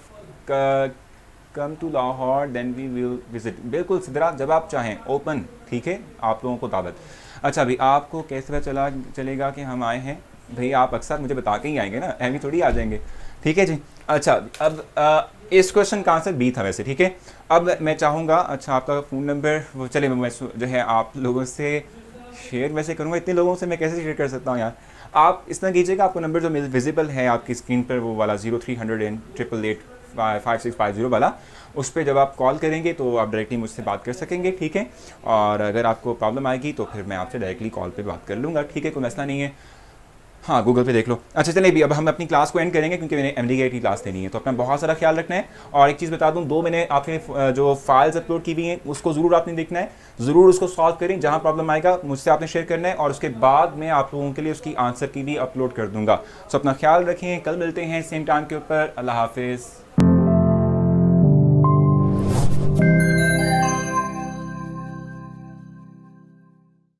come to Lahore then we will visit. बिल्कुल सिद्धरा, जब आप चाहें, ओपन, ठीक है, आप लोगों को दावत। अच्छा अभी आपको कैसे पता चलेगा कि हम आए हैं? भाई आप अक्सर मुझे बता के ही आएंगे ना, ऐवी थोड़ी आ जाएंगे, ठीक है जी। अच्छा अब इस क्वेश्चन का आंसर बी था वैसे, ठीक है। अब मैं चाहूँगा, अच्छा आपका फ़ोन नंबर वो चले, मैं जो है आप लोगों से शेयर वैसे करूँगा, इतने लोगों से मैं कैसे शेयर कर सकता हूँ यार। आप इस तरह कीजिएगा, आपको नंबर जो विजिबल है आपकी स्क्रीन पर, वो वाला 0300 888 5650 वाला, उस पर जब आप कॉल करेंगे तो आप डायरेक्टली मुझसे बात कर सकेंगे, ठीक है। और अगर आपको प्रॉब्लम आएगी तो फिर मैं आपसे डायरेक्टली कॉल पे बात कर लूँगा, ठीक है, कोई मसला नहीं है। हाँ गूगल पे देख लो। अच्छा चलिए भी अब हम अपनी क्लास को एंड करेंगे, क्योंकि मैंने MD की क्लास देनी है, तो अपना बहुत सारा ख्याल रखना है। और एक चीज़ बता दूँ, 2 मैंने आपने जो फाइल्स अपलोड की हुई हैं उसको ज़रूर आपने देखना है, ज़रूर उसको सॉल्व करें। जहाँ प्रॉब्लम आएगा मुझसे आपने शेयर करना है, और उसके बाद मैं आप लोगों के लिए उसकी आंसर की भी अपलोड कर दूँगा। सो अपना ख्याल रखें, कल मिलते हैं सेम टाइम के ऊपर। अल्लाह हाफिज़।